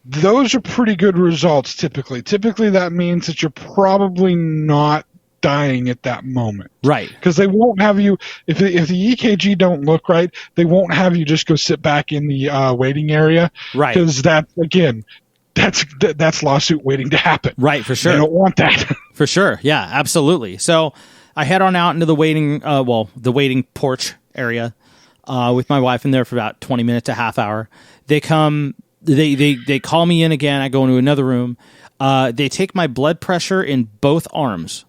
those are pretty good results typically. Typically, that means that you're probably not dying at that moment. Right. Because they won't have you, if the EKG don't look right, they won't have you just go sit back in the waiting area. Right. Because that's lawsuit waiting to happen. Right, for sure. They don't want that. For sure. Yeah, absolutely. So I head on out into the waiting porch area with my wife in there for about 20 minutes, a half hour. They come, they call me in again. I go into another room. They take my blood pressure in both arms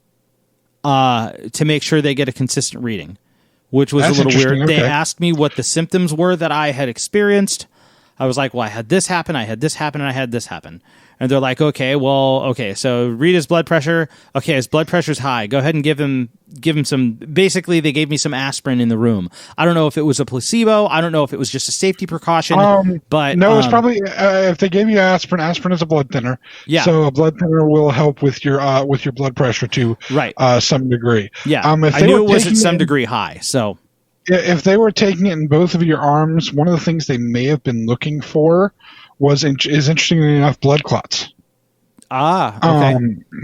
to make sure they get a consistent reading, which was a little weird. Okay. They asked me what the symptoms were that I had experienced. I was like, well, I had this happen, and I had this happen. And they're like, okay, so read his blood pressure. Okay, his blood pressure's high. Go ahead and give him some, basically they gave me some aspirin in the room. I don't know if it was a placebo. I don't know if it was just a safety precaution. But no, it's probably, if they gave you aspirin is a blood thinner. Yeah. So a blood thinner will help with your blood pressure to some degree. Yeah. I knew it was at some degree high, so. If they were taking it in both of your arms, one of the things they may have been looking for is interestingly enough blood clots. Okay.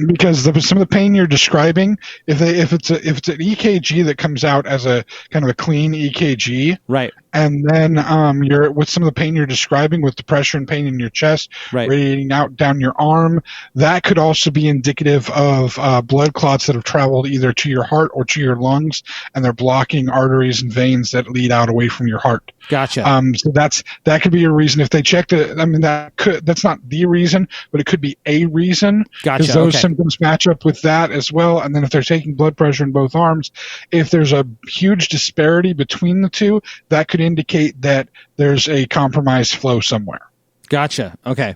Because some of the pain you're describing, if it's an EKG that comes out as a kind of a clean EKG, right, and then you're with some of the pain you're describing with the pressure and pain in your chest, radiating out down your arm, that could also be indicative of blood clots that have traveled either to your heart or to your lungs, and they're blocking arteries and veins that lead out away from your heart. Gotcha. So that could be a reason if they checked it. I mean, that's not the reason, but it could be a reason. Gotcha. Because those symptoms match up with that as well. And then if they're taking blood pressure in both arms, if there's a huge disparity between the two, that could indicate that there's a compromised flow somewhere. Gotcha. Okay.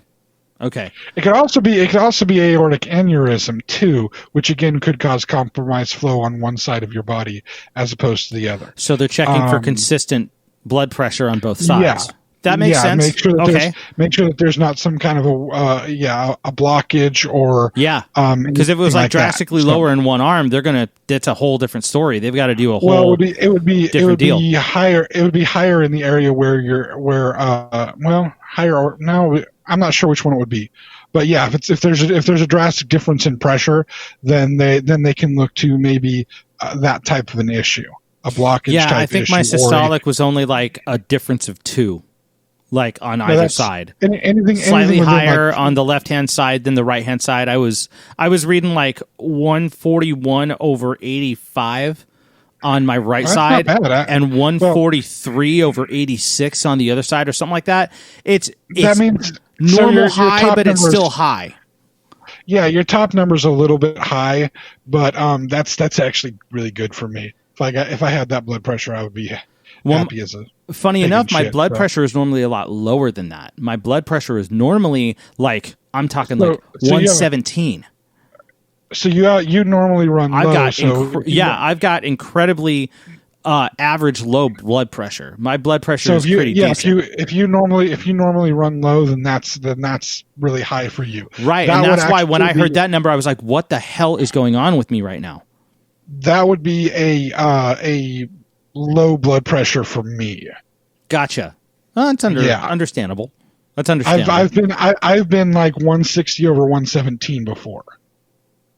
It could also be aortic aneurysm too, which again could cause compromised flow on one side of your body as opposed to the other. So they're checking for consistent blood pressure on both sides. Yeah. that makes sense. Make sure that there's not some kind of a blockage or because if it was like drastically lower in one arm, that's a whole different story. They've got to do a whole be higher. It would be higher in the area where higher or no, I'm not sure which one it would be. But yeah, if there's a drastic difference in pressure, then they can look to maybe that type of an issue, a blockage. Yeah, type I think my systolic was only like a difference of 2, like on either side. Anything slightly higher on the left hand side than the right hand side. I was reading like 141/85 on my right side and 143/86 on the other side, or something like that. That means normal high, but it's still high. Yeah, your top number's a little bit high, but that's actually really good for me. If I had that blood pressure, I would be happy as a. Funny enough, my blood pressure is normally a lot lower than that. My blood pressure is normally like 117. So you normally run low. I've got incredibly average low blood pressure. My blood pressure is pretty decent. If you normally run low, then that's really high for you. Right, and that's why when I heard that number, I was like, "What the hell is going on with me right now?" That would be a low blood pressure for me. Gotcha. That's understandable. That's understandable. I've been like 160/117 before.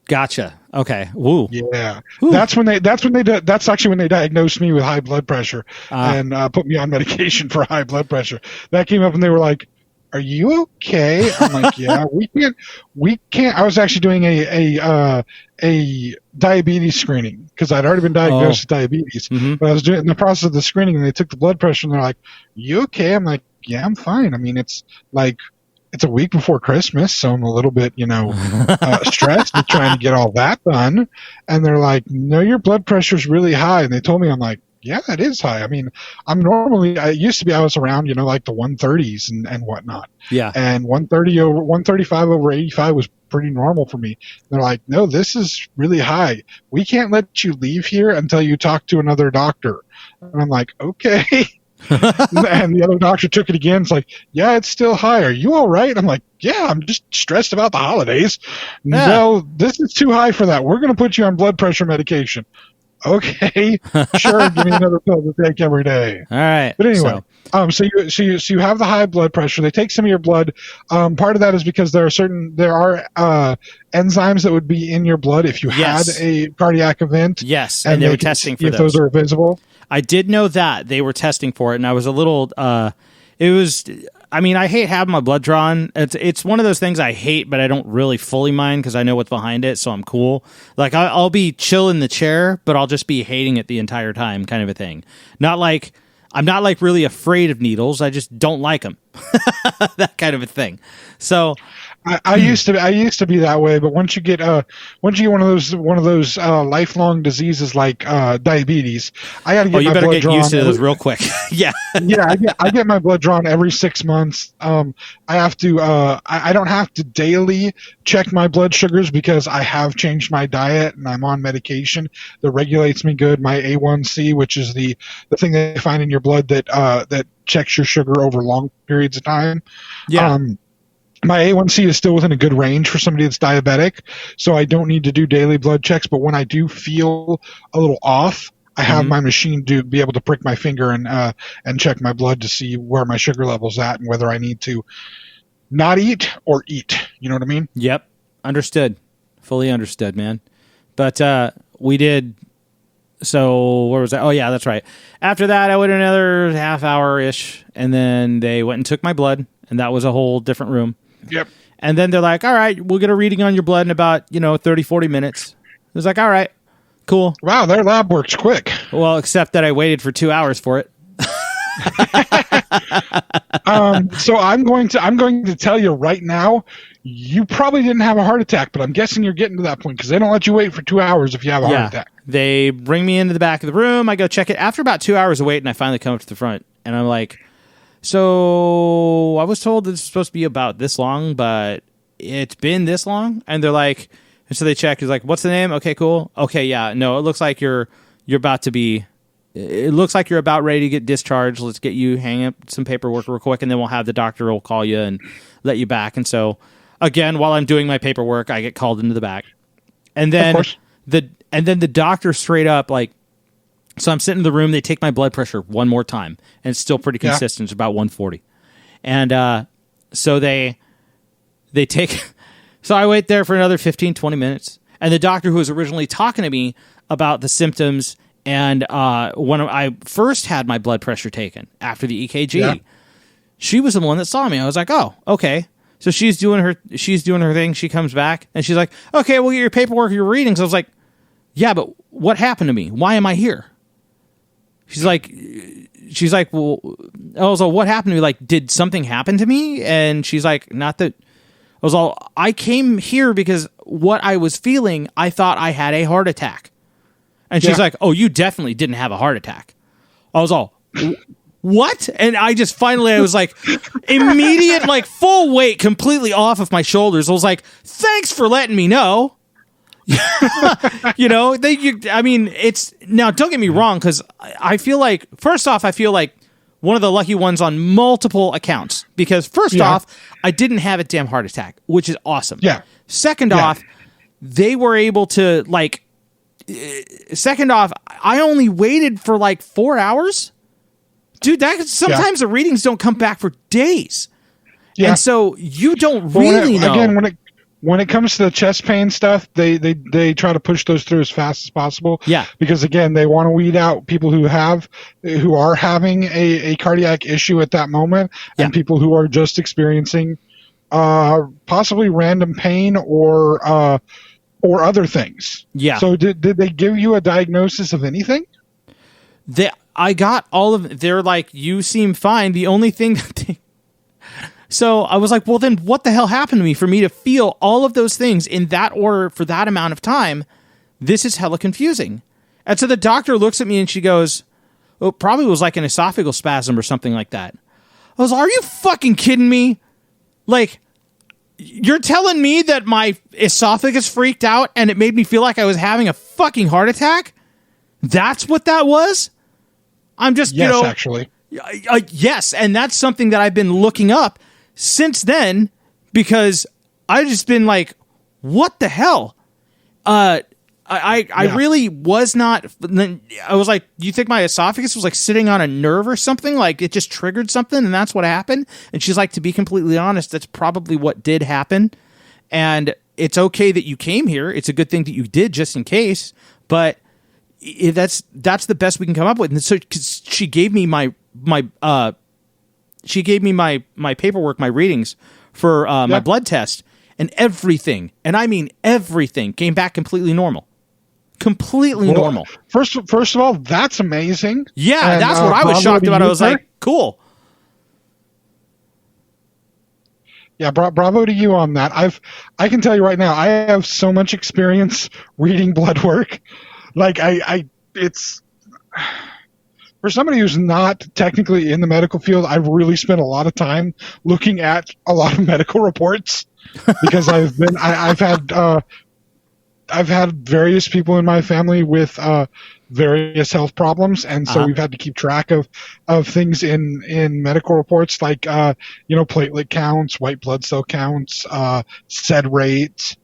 Gotcha. Okay. Woo. Yeah. Woo. That's actually when they diagnosed me with high blood pressure and put me on medication for high blood pressure. That came up and they were like, "Are you okay?" I'm like, "Yeah, we can't." I was actually doing a diabetes screening because I'd already been diagnosed with diabetes. Mm-hmm. But I was doing in the process of the screening and they took the blood pressure and they're like, "You okay?" I'm like, "Yeah, I'm fine." I mean, it's a week before Christmas, so I'm a little bit, stressed with trying to get all that done. And they're like, "No, your blood pressure's really high." And they told me, I'm like, "Yeah, that is high." I mean, I was around, like the 130s and whatnot. Yeah. And 135/85 was pretty normal for me. And they're like, "No, this is really high. We can't let you leave here until you talk to another doctor." And I'm like, "Okay." And the other doctor took it again. It's like, "Yeah, it's still high. Are you all right?" I'm like, "Yeah, I'm just stressed about the holidays." Yeah. "No, this is too high for that. We're going to put you on blood pressure medication." "Okay, sure. Give me another pill to take every day." All right. But anyway, so you have the high blood pressure. They take some of your blood. Part of that is because there are enzymes that would be in your blood if you had a cardiac event. Yes, and they were testing for if those are visible. I did know that they were testing for it, and I was a little. I hate having my blood drawn. It's one of those things I hate, but I don't really fully mind because I know what's behind it, so I'm cool. Like I'll be chill in the chair, but I'll just be hating it the entire time, kind of a thing. I'm not like really afraid of needles. I just don't like them. That kind of a thing. So I used to be that way, but once you get one of those lifelong diseases like diabetes, I got to get my blood drawn. Used to those real quick. Yeah. Yeah, I get my blood drawn every 6 months. I have to. I don't have to daily check my blood sugars because I have changed my diet and I'm on medication that regulates me good. My A1C, which is the thing they find in your blood that checks your sugar over long periods of time. Yeah. My A1C is still within a good range for somebody that's diabetic, so I don't need to do daily blood checks. But when I do feel a little off, I have my machine be able to prick my finger and check my blood to see where my sugar level's at and whether I need to not eat or eat. You know what I mean? Yep. Understood. Fully understood, man. But we did. So where was that? Oh, yeah, that's right. After that, I waited another half hour-ish, and then they went and took my blood, and that was a whole different room. Yep. And then they're like, "All right, we'll get a reading on your blood in about, 30, 40 minutes. It was like, "All right, cool." Wow, their lab works quick. Well, except that I waited for 2 hours for it. So I'm going to tell you right now, you probably didn't have a heart attack, but I'm guessing you're getting to that point because they don't let you wait for 2 hours if you have a heart attack. They bring me into the back of the room. I go check it. After about 2 hours of waiting, I finally come up to the front, and I'm like, "So I was told it's supposed to be about this long, but it's been this long." And they're like, and so they check. He's like, "What's the name?" "Okay, cool." "Okay, yeah, no, it looks like you're about to be it looks like you're about ready to get discharged. Let's get you hang up some paperwork real quick, and then we'll have the doctor will call you and let you back. And so, again, while I'm doing my paperwork, I get called into the back. And then the doctor straight up, like, so I'm sitting in the room, they take my blood pressure one more time, and it's still pretty consistent. It's about 140. And so they take, so I wait there for another 15, 20 minutes. And the doctor who was originally talking to me about the symptoms and when I first had my blood pressure taken after the EKG, she was the one that saw me. I was like, oh, okay. So she's doing her thing. She comes back and she's like, okay, we'll get your paperwork, your readings. I was like, yeah, but what happened to me? Why am I here? She's like, well, I was like, what happened to me? Like, did something happen to me? And she's like, not that. I was all, I came here because what I was feeling, I thought I had a heart attack. And she's like, oh, you definitely didn't have a heart attack. I was all, what? And I just finally, I was like, immediate, like full weight completely off of my shoulders. I was like, thanks for letting me know. I mean, it's now, don't get me wrong. Cause I feel like, first off, I feel like one of the lucky ones on multiple accounts because first off, I didn't have a damn heart attack, which is awesome. Yeah. Second off, they were able to second off, I only waited for like 4 hours. Dude, sometimes the readings don't come back for days. Yeah. And so you don't really know. Again, when it comes to the chest pain stuff, they try to push those through as fast as possible. Yeah. Because again, they want to weed out people who are having a cardiac issue at that moment and people who are just experiencing possibly random pain or other things. Yeah. So did they give you a diagnosis of anything? I got all of. They're like, you seem fine. The only thing that so I was like, well, then what the hell happened to me for me to feel all of those things in that order for that amount of time? This is hella confusing. And so the doctor looks at me and she goes, oh, it probably was like an esophageal spasm or something like that. I was like, are you fucking kidding me? Like, you're telling me that my esophagus freaked out and it made me feel like I was having a fucking heart attack? That's what that was? I'm just, actually. Yes, and that's something that I've been looking up since then because I've just been like, what the hell? I really was not. I was like, do you think my esophagus was like sitting on a nerve or something? Like it just triggered something and that's what happened? And she's like, to be completely honest, that's probably what did happen. And it's okay that you came here. It's a good thing that you did just in case. But that's the best we can come up with. And so she gave me my paperwork, my readings for my blood test, and everything, and I mean everything, came back completely normal. Completely normal. First of all, that's amazing. Yeah, and that's what I was shocked about. I was like, cool. Yeah, bravo to you on that. I can tell you right now, I have so much experience reading blood work. Like it's for somebody who's not technically in the medical field, I've really spent a lot of time looking at a lot of medical reports because I've had various people in my family with various health problems, and so we've had to keep track of things in medical reports like platelet counts, white blood cell counts, SED rates,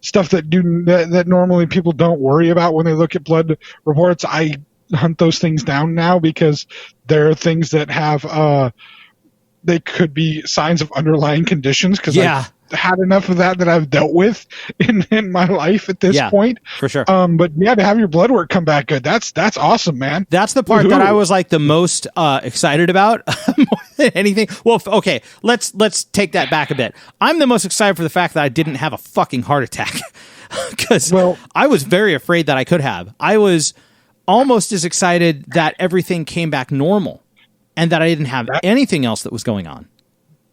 stuff that normally people don't worry about when they look at blood reports. I hunt those things down now because there are things that have they could be signs of underlying conditions because I've had enough of that I've dealt with in my life at this point. For sure. But yeah, to have your blood work come back good, that's awesome, man. That's the part that I was like the most excited about more than anything. Well, okay, let's take that back a bit. I'm the most excited for the fact that I didn't have a fucking heart attack because I was very afraid that I could have. I was almost as excited that everything came back normal and that I didn't have anything else that was going on.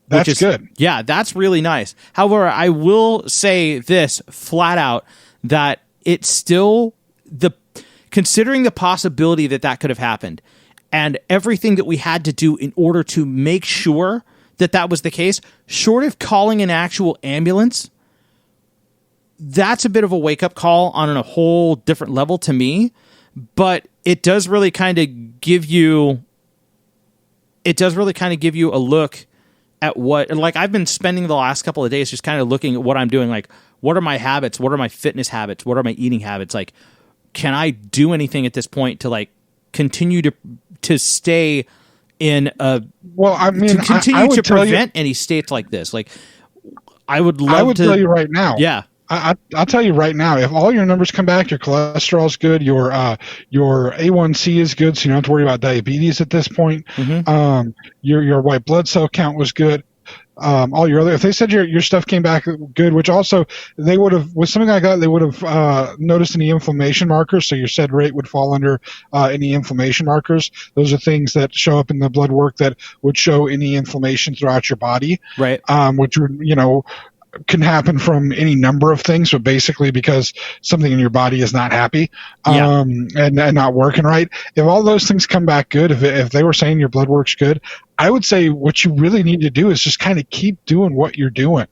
That's good. Yeah, that's really nice. However, I will say this flat out that it's still considering the possibility that could have happened and everything that we had to do in order to make sure that was the case, short of calling an actual ambulance, that's a bit of a wake-up call on a whole different level to me. But it does really kind of give you a look at what, like, I've been spending the last couple of days just kind of looking at what I'm doing. Like, what are my habits? What are my fitness habits? What are my eating habits? Like, can I do anything at this point to like continue to stay in a, well, I mean, to continue I would to tell prevent any states like this? Like, I would tell you right now. Yeah. I'll tell you right now, if all your numbers come back, your cholesterol's good, your A1C is good, so you don't have to worry about diabetes at this point. Your white blood cell count was good. All your other, if they said your stuff came back good, which also they would have, with something like that, they would have noticed any inflammation markers. So your SED rate would fall under any inflammation markers. Those are things that show up in the blood work that would show any inflammation throughout your body. Right. Which would, can happen from any number of things, but basically because something in your body is not happy and not working right. If all those things come back good, if they were saying your blood work's good, I would say what you really need to do is just kind of keep doing what you're doing.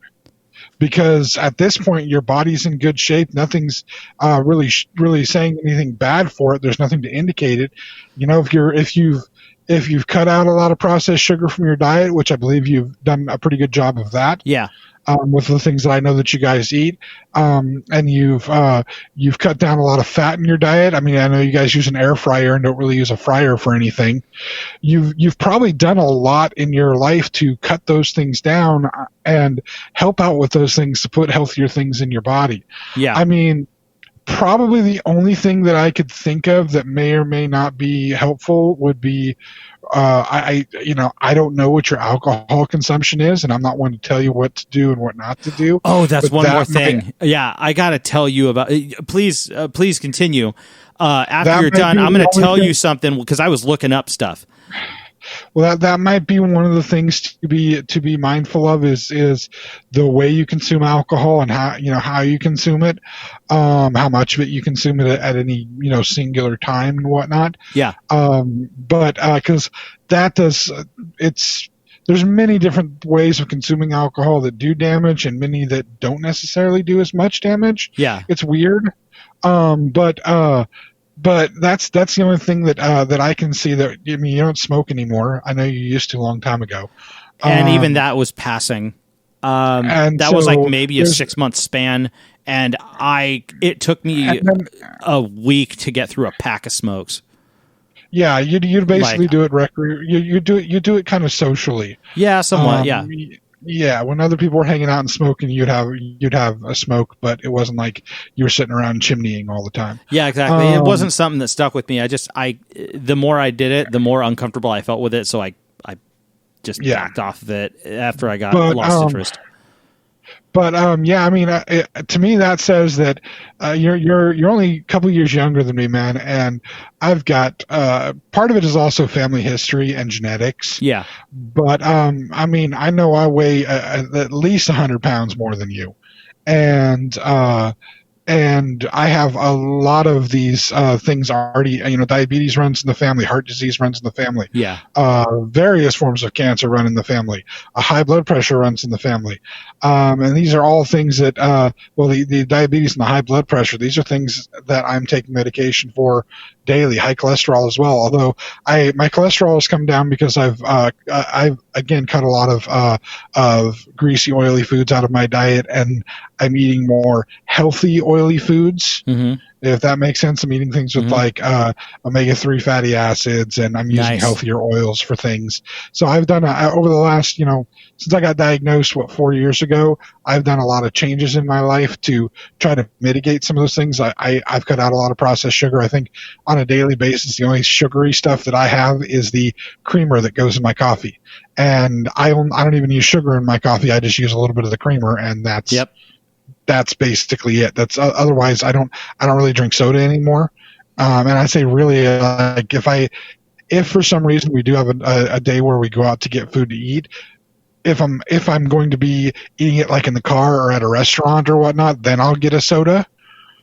Because at this point, your body's in good shape. Nothing's really saying anything bad for it. There's nothing to indicate it. If you've cut out a lot of processed sugar from your diet, which I believe you've done a pretty good job of that. Yeah. With the things that I know that you guys eat, and you've cut down a lot of fat in your diet. I mean, I know you guys use an air fryer and don't really use a fryer for anything. You've probably done a lot in your life to cut those things down and help out with those things to put healthier things in your body. Yeah. I mean, probably the only thing that I could think of that may or may not be helpful would be I don't know what your alcohol consumption is, and I'm not one to tell you what to do and what not to do. Oh, that's one more thing. Yeah, I got to tell you about. Please continue. After you're done, I'm going to tell you something because I was looking up stuff. Well, that might be one of the things to be mindful of is the way you consume alcohol and how you consume it, how much of it you consume at any singular time and whatnot. Yeah. But because there's many different ways of consuming alcohol that do damage and many that don't necessarily do as much damage. Yeah. It's weird. But that's the only thing that I can see. That, I mean, you don't smoke anymore. I know you used to a long time ago, and even that was passing. And that was like maybe a 6-month span, and it took me a week to get through a pack of smokes. Yeah, you'd basically do it you do it kind of socially. Yeah, somewhat. Yeah, when other people were hanging out and smoking, you'd have a smoke, but it wasn't like you were sitting around chimneying all the time. Yeah, exactly. It wasn't something that stuck with me. The more I did it, the more uncomfortable I felt with it. So I just backed off of it after I lost interest. But I mean, to me that says that you're only a couple years younger than me, man, and I've got part of it is also family history and genetics. Yeah. But I mean, I know I weigh at least 100 pounds more than you, and I have a lot of these things already. Diabetes runs in the family, heart disease runs in the family. Yeah. Various forms of cancer run in the family. High blood pressure runs in the family. And these are all things that, the diabetes and the high blood pressure, these are things that I'm taking medication for daily. High cholesterol as well. Although my cholesterol has come down because I've again cut a lot of greasy, oily foods out of my diet, and I'm eating more healthy, oily foods. Mm-hmm. If that makes sense. I'm eating things with like omega-3 fatty acids, and I'm using healthier oils for things. So I've done over the last, since I got diagnosed 4 years ago, I've done a lot of changes in my life to try to mitigate some of those things. I've cut out a lot of processed sugar. I think on a daily basis, the only sugary stuff that I have is the creamer that goes in my coffee, and I don't even use sugar in my coffee. I just use a little bit of the creamer, and that's basically it. That's otherwise I don't really drink soda anymore. And I say really, like if for some reason we do have a day where we go out to get food to eat, if I'm going to be eating it like in the car or at a restaurant or whatnot, then I'll get a soda.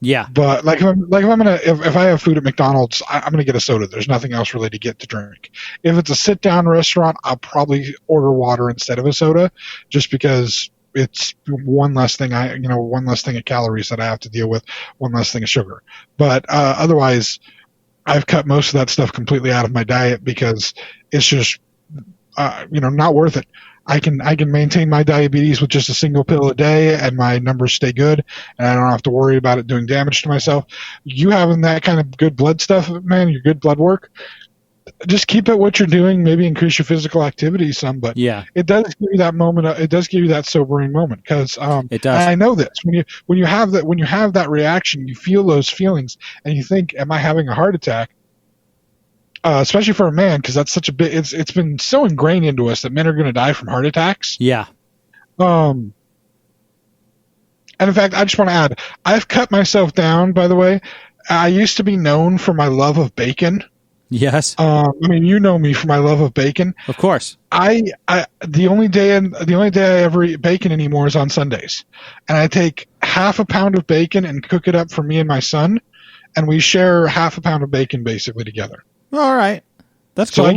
Yeah. But if I have food at McDonald's, I'm gonna get a soda. There's nothing else really to get to drink. If it's a sit down restaurant, I'll probably order water instead of a soda, just because it's one less thing of calories that I have to deal with, one less thing of sugar. But otherwise, I've cut most of that stuff completely out of my diet because it's just, not worth it. I can maintain my diabetes with just a single pill a day, and my numbers stay good, and I don't have to worry about it doing damage to myself. You having that kind of good blood stuff, man, your good blood work, just keep it what you're doing. Maybe increase your physical activity some, but Yeah. it does give you that moment. It does give you that sobering moment because It does. I know this when you have that reaction, you feel those feelings, and you think, "Am I having a heart attack?" Especially for a man, because that's such a bit. It's been so ingrained into us that men are going to die from heart attacks. Yeah. And in fact, I just want to add, I've cut myself down. By the way, I used to be known for my love of bacon. Yes. I mean, you know me for my love of bacon. Of course. The only day I ever eat bacon anymore is on Sundays, and I take half a pound of bacon and cook it up for me and my son, and we share half a pound of bacon basically together. All right. That's So cool.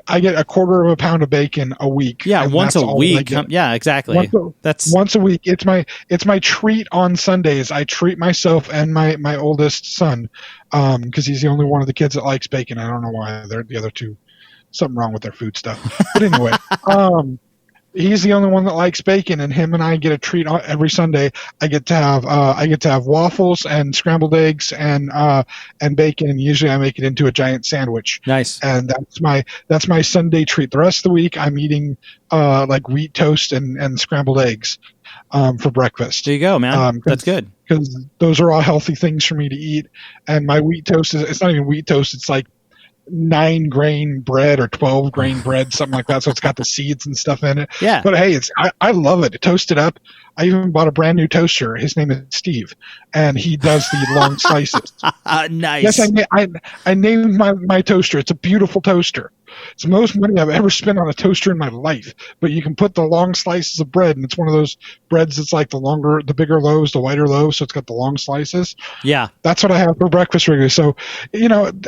I get a quarter of a pound of bacon a week. Yeah, and once that's a all I week. get. Yeah, exactly. That's Once a week. It's my treat on Sundays. I treat myself and my oldest son, because he's the only one of the kids that likes bacon. I don't know why. They're the other two, something wrong with their food stuff. But anyway, he's the only one that likes bacon, and him and I get a treat every Sunday. I get to have waffles and scrambled eggs and bacon, and usually I make it into a giant sandwich. nice. And that's my Sunday treat. The rest of the week, I'm eating like wheat toast and scrambled eggs for breakfast. There you go, man. That's good. Because those are all healthy things for me to eat. And my wheat toast it's not even wheat toast. It's like 9-grain bread or 12-grain bread, something like that. So it's got the seeds and stuff in it. Yeah. But hey, I love it. Toast it up. I even bought a brand new toaster. His name is Steve, and he does the long slices. Nice. Yes, I named my toaster. It's a beautiful toaster. It's the most money I've ever spent on a toaster in my life. But you can put the long slices of bread, and it's one of those breads that's like the bigger loaves, the whiter loaves, so it's got the long slices. Yeah. That's what I have for breakfast regularly. So,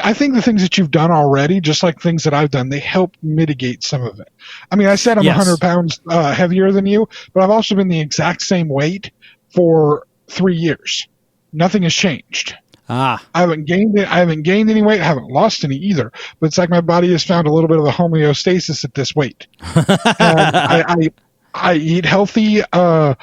I think the things that you've done already, just like things that I've done, they help mitigate some of it. I mean, I said I'm Yes. 100 pounds heavier than you, but I've also been the exact same weight for 3 years. Nothing has changed. Ah. I haven't gained any weight. I haven't lost any either. But it's like my body has found a little bit of a homeostasis at this weight. And I eat healthy. I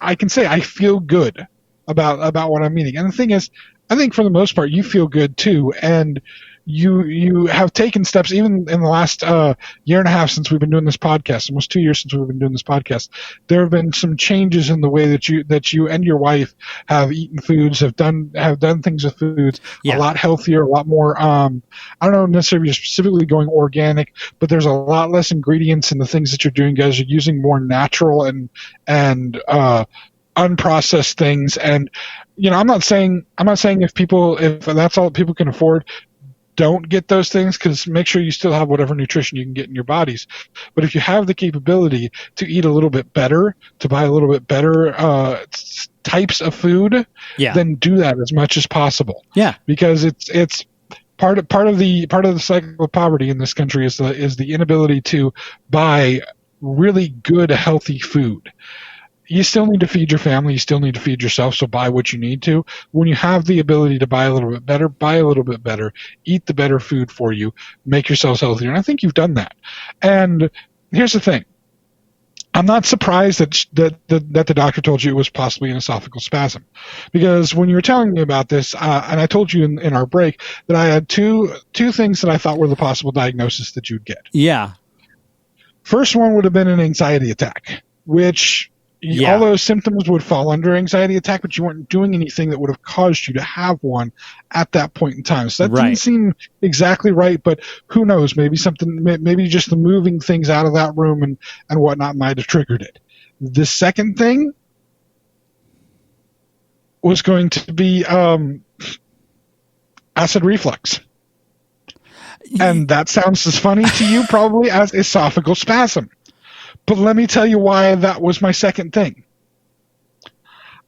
can say I feel good about what I'm eating. And the thing is, I think for the most part, you feel good too. And you have taken steps, even in the last year and a half since we've been doing this podcast, almost 2 years since we've been doing this podcast. There have been some changes in the way that you and your wife have eaten foods, have done things with foods Yeah. a lot healthier, a lot more. I don't know necessarily specifically going organic, but there's a lot less ingredients in the things that you're doing. Guys, you're using more natural and unprocessed things. And I'm not saying if that's all people can afford, don't get those things, because make sure you still have whatever nutrition you can get in your bodies. But if you have the capability to eat a little bit better, to buy a little bit better types of food, Yeah. then do that as much as possible. Yeah. Because it's part of the cycle of poverty in this country is the inability to buy really good, healthy food. You still need to feed your family. You still need to feed yourself. So buy what you need to. When you have the ability to buy a little bit better, buy a little bit better. Eat the better food for you. Make yourselves healthier. And I think you've done that. And here's the thing. I'm not surprised that the doctor told you it was possibly an esophageal spasm, because when you were telling me about this, and I told you in our break that I had two things that I thought were the possible diagnosis that you'd get. Yeah. First one would have been an anxiety attack, which all those symptoms would fall under anxiety attack, but you weren't doing anything that would have caused you to have one at that point in time. So that didn't seem exactly right, but who knows? Maybe just the moving things out of that room and whatnot might have triggered it. The second thing was going to be acid reflux. And that sounds as funny to you probably as esophageal spasm. But let me tell you why that was my second thing.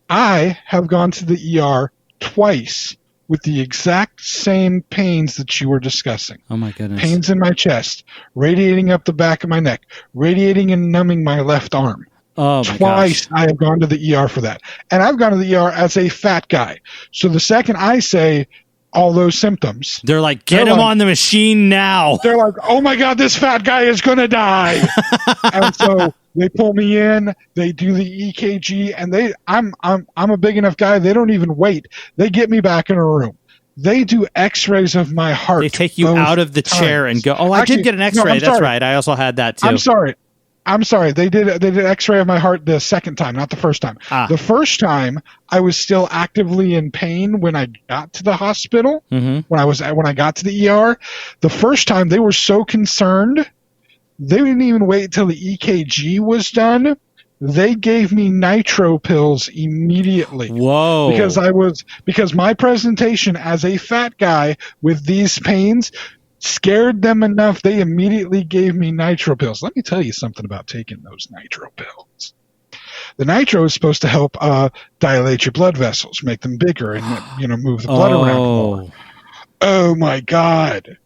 I have gone to the ER twice with the exact same pains that you were discussing. Oh my goodness. Pains in my chest, radiating up the back of my neck, radiating and numbing my left arm. Oh my Twice gosh. I have gone to the ER for that. And I've gone to the ER as a fat guy. So the second I say all those symptoms. They're like, get him on the machine now. They're like, oh my God, this fat guy is going to die. And so they pull me in, they do the EKG, and I'm a big enough guy. They don't even wait. They get me back in a room. They do x-rays of my heart. They take you out of the chair and go, oh, I did get an x-ray. That's right. I also had that too. I'm sorry. They did x-ray of my heart the second time, not the first time. The first time I was still actively in pain when I got to the hospital, when I got to the ER. The first time they were so concerned, they didn't even wait till the EKG was done. They gave me nitro pills immediately. Whoa. Because my presentation as a fat guy with these pains scared them enough, they immediately gave me nitro pills. Let me tell you something about taking those nitro pills. The nitro is supposed to help dilate your blood vessels, make them bigger, and move the blood around more. Oh my God.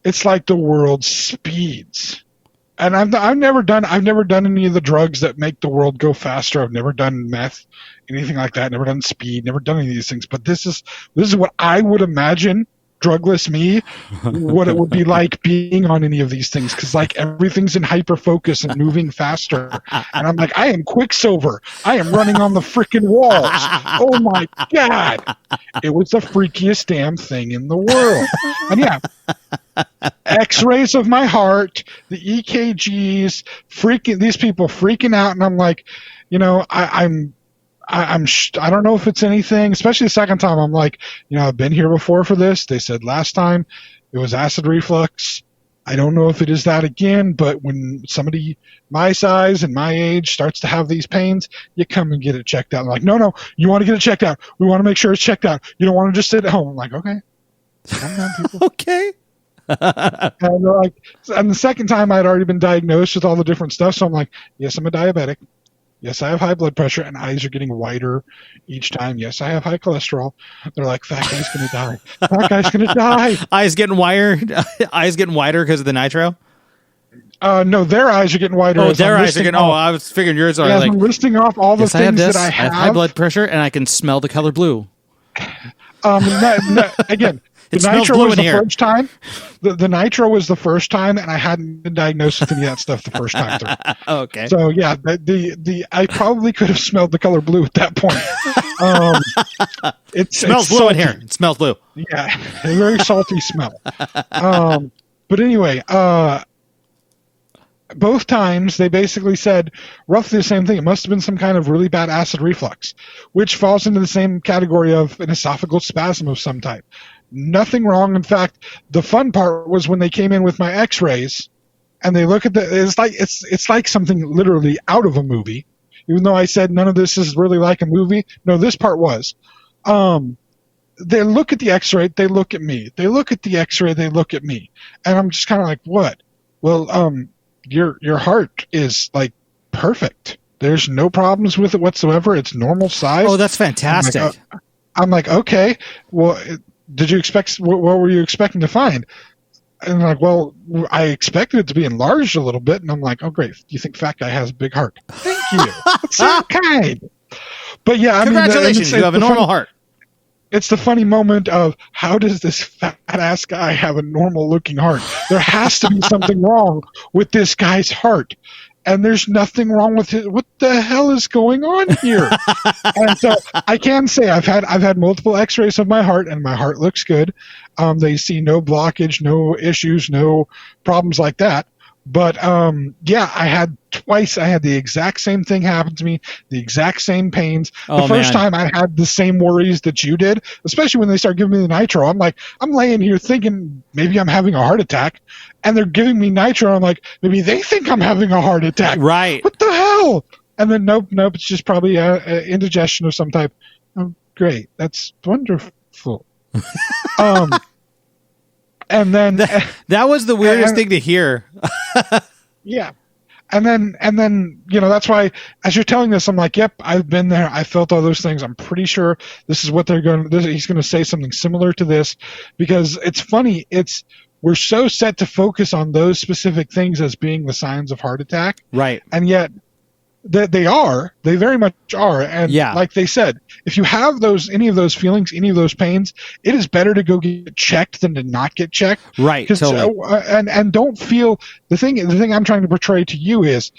It's like the world speeds. And I've never done any of the drugs that make the world go faster. I've never done meth, anything like that. Never done speed. Never done any of these things. But this is what I would imagine drugless me, what it would be like being on any of these things. Because like everything's in hyper focus and moving faster. And I'm like, I am Quicksilver. I am running on the freaking walls. Oh my God! It was the freakiest damn thing in the world. And yeah. X-rays of my heart, the EKGs, these people freaking out, and I'm like, I don't know if it's anything. Especially the second time, I'm like, I've been here before for this. They said last time it was acid reflux. I don't know if it is that again, but when somebody my size and my age starts to have these pains, you come and get it checked out. I'm like, no, you want to get it checked out. We want to make sure it's checked out. You don't want to just sit at home. I'm like, okay. Calm down, people. Okay. And the second time I'd already been diagnosed with all the different stuff, so I'm like, yes, I'm a diabetic. Yes, I have high blood pressure, and eyes are getting wider each time. Yes, I have high cholesterol. They're like, fat guy's gonna die. Fat guy's gonna die. Eyes getting wider. Eyes getting wider because of the nitro. No, their eyes are getting wider. Oh, their eyes are getting. Oh, I was figuring yours are. I'm listing off all the things that I have. I have high blood pressure, and I can smell the color blue. Again. It The smells nitro blue was in the here. first time. The nitro was the first time, and I hadn't been diagnosed with any of that stuff the first time through. Okay. So yeah, I probably could have smelled the color blue at that point. It smells blue in here. It smells blue. Yeah, a very salty smell. But anyway, both times they basically said roughly the same thing. It must have been some kind of really bad acid reflux, which falls into the same category of an esophageal spasm of some type. Nothing wrong. In fact, the fun part was when they came in with my x-rays and they look at it's like something literally out of a movie, even though I said none of this is really like a movie. No, this part was. They look at the x-ray, they look at me. They look at the x-ray, they look at me. And I'm just kind of like, what? Well, your heart is like perfect. There's no problems with it whatsoever. It's normal size. Oh, that's fantastic. I'm like, okay, well, did you expect, what were you expecting to find? And like, well, I expected it to be enlarged a little bit. And I'm like, oh, great. You think fat guy has a big heart? Thank you. That's so kind. But yeah, congratulations, you have a normal heart. It's the funny moment of how does this fat ass guy have a normal looking heart? There has to be something wrong with this guy's heart. And there's nothing wrong with it. What the hell is going on here? And so I can say I've had multiple x-rays of my heart, and my heart looks good. They see no blockage, no issues, no problems like that. But yeah, I had the exact same thing happen to me, the exact same pains. The first time I had the same worries that you did, especially when they start giving me the nitro. I'm like, I'm laying here thinking maybe I'm having a heart attack, and they're giving me nitro. I'm like, maybe they think I'm having a heart attack. Right. What the hell? And then nope, it's just probably indigestion of some type. Oh, great. That's wonderful. And then that was the weirdest thing to hear. Yeah. And then, that's why as you're telling this, I'm like, yep, I've been there. I felt all those things. I'm pretty sure this is what he's going to say something similar to this, because it's funny. We're so set to focus on those specific things as being the signs of heart attack. Right. And yet That they very much are. And like they said, if you have any of those feelings, any of those pains, it is better to go get checked than to not get checked. Right. Totally. And don't feel the thing I'm trying to portray to you is,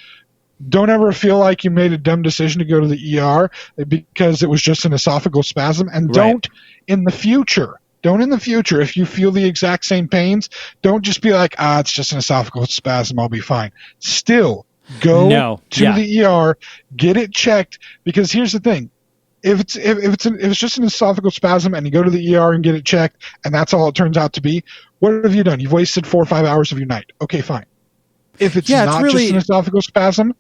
don't ever feel like you made a dumb decision to go to the ER because it was just an esophageal spasm. And don't in the future, if you feel the exact same pains, don't just be like, it's just an esophageal spasm, I'll be fine. Still, go to the ER, get it checked, because here's the thing. If it's just an esophageal spasm and you go to the ER and get it checked and that's all it turns out to be, what have you done? You've wasted 4 or 5 hours of your night. Okay, fine. If it's not really, just an esophageal spasm,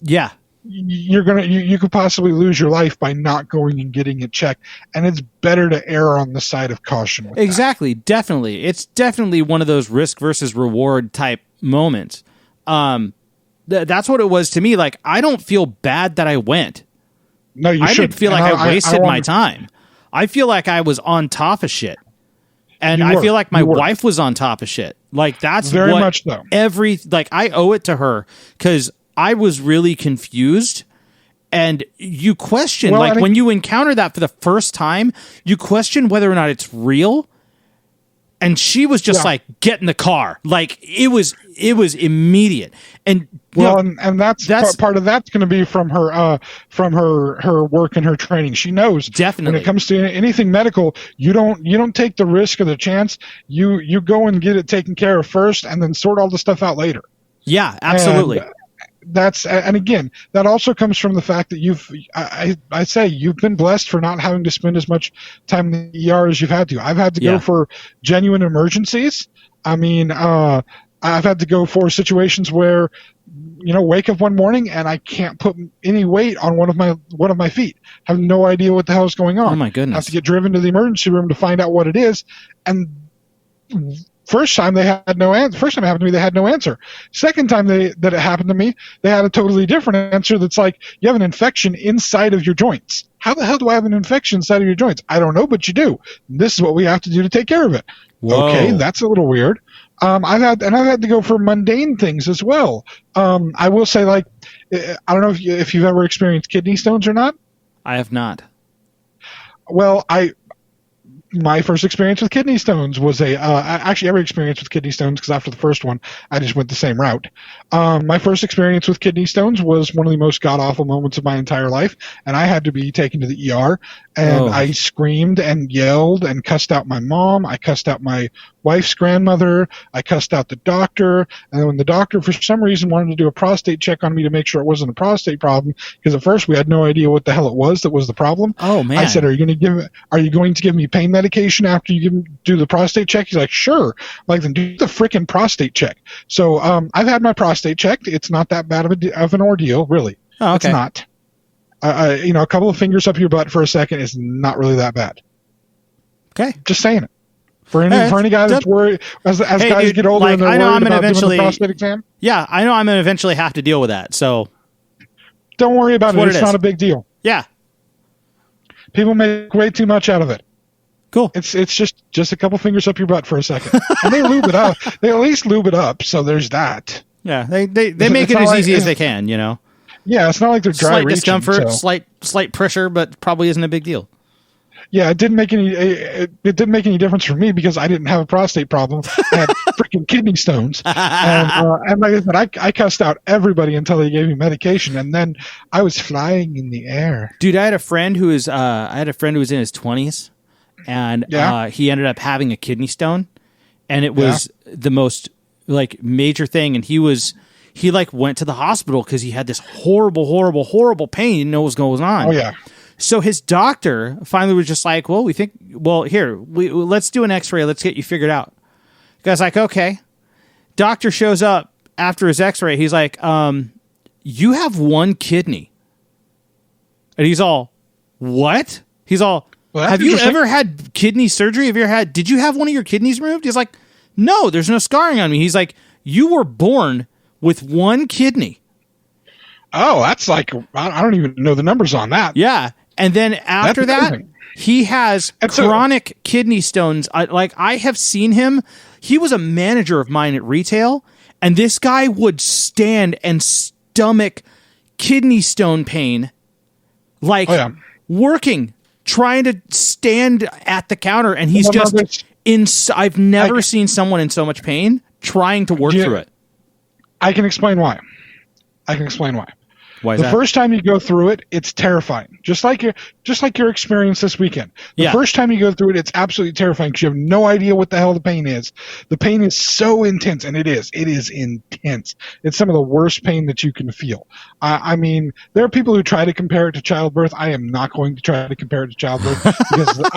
you could possibly lose your life by not going and getting it checked, and it's better to err on the side of caution with exactly that. Definitely, it's definitely one of those risk versus reward type moments. That's what it was to me. Like, I don't feel bad that I went. No, you I shouldn't. didn't feel like I wasted my time. I feel like I was on top of shit. And I feel like my wife was on top of shit. Like, that's very much so. I owe it to her, because I was really confused. And you question, when you encounter that for the first time, you question whether or not it's real. And she was just like, get in the car. Like, it was immediate. And and that's part of that's going to be from her work and her training. She knows definitely when it comes to anything medical, you don't take the risk or the chance. You go and get it taken care of first, and then sort all the stuff out later. Yeah, absolutely. And again, that also comes from the fact that I say you've been blessed for not having to spend as much time in the ER as you've had to. I've had to go for genuine emergencies. I mean, I've had to go for situations where, wake up one morning and I can't put any weight on one of my feet. Have no idea what the hell is going on. Oh my goodness! Have to get driven to the emergency room to find out what it is. And first time they had no answer. First time it happened to me, they had no answer. Second time that it happened to me, they had a totally different answer. That's like, you have an infection inside of your joints. How the hell do I have an infection inside of your joints? I don't know, but you do. This is what we have to do to take care of it. Whoa. Okay, that's a little weird. I've had to go for mundane things as well. I will say, like, I don't know if you've ever experienced kidney stones or not. I have not. Well, my first experience with kidney stones was actually every experience with kidney stones, because after the first one, I just went the same route. My first experience with kidney stones was one of the most god-awful moments of my entire life, and I had to be taken to the ER, and I screamed and yelled and cussed out my mom. I cussed out my wife's grandmother. I cussed out the doctor, and then when the doctor, for some reason, wanted to do a prostate check on me to make sure it wasn't a prostate problem, because at first we had no idea what the hell it was that was the problem. Oh man! I said, "Are you going to give me pain medication after you do the prostate check?" He's like, "Sure." I'm like, then do the frickin' prostate check. So I've had my prostate checked. It's not that bad of an ordeal, really. Oh, okay. It's not. A couple of fingers up your butt for a second is not really that bad. Okay, just saying it. For any guy that's worried, as guys get older and they're worried about doing the prostate exam. Yeah, I know I'm going to eventually have to deal with that. So don't worry about it. It's not a big deal. Yeah. People make way too much out of it. Cool. It's just a couple fingers up your butt for a second, and they lube it up. They at least lube it up. So there's that. Yeah, they make it as easy as they can. Yeah, it's not like they're dry slight reaching, discomfort, so. slight pressure, but probably isn't a big deal. Yeah, it didn't make any difference for me because I didn't have a prostate problem. I had freaking kidney stones, and like I said, I cussed out everybody until they gave me medication, and then I was flying in the air. Dude, I had a friend who was in his 20s, and he ended up having a kidney stone, and it was the most major thing, and he went to the hospital because he had this horrible pain. He didn't know what was going on. Oh yeah. So his doctor finally was just like, let's do an x-ray. Let's get you figured out. The guy's like, okay. Doctor shows up after his x-ray. He's like, you have one kidney. And he's all, what? He's all, have you ever had kidney surgery? Did you have one of your kidneys removed? He's like, no, there's no scarring on me. He's like, you were born with one kidney. Oh, that's like, I don't even know the numbers on that. Yeah. And then after that, he has chronic kidney stones. I have seen him. He was a manager of mine at retail, and this guy would stand and stomach kidney stone pain, like working, trying to stand at the counter, and he's just I've never seen someone in so much pain trying to work through it. I can explain why. Why is that? First time you go through it, it's terrifying. Just like your experience this weekend. The first time you go through it, it's absolutely terrifying because you have no idea what the hell the pain is. The pain is so intense, and it is intense. It's some of the worst pain that you can feel. I mean, there are people who try to compare it to childbirth. I am not going to try to compare it to childbirth because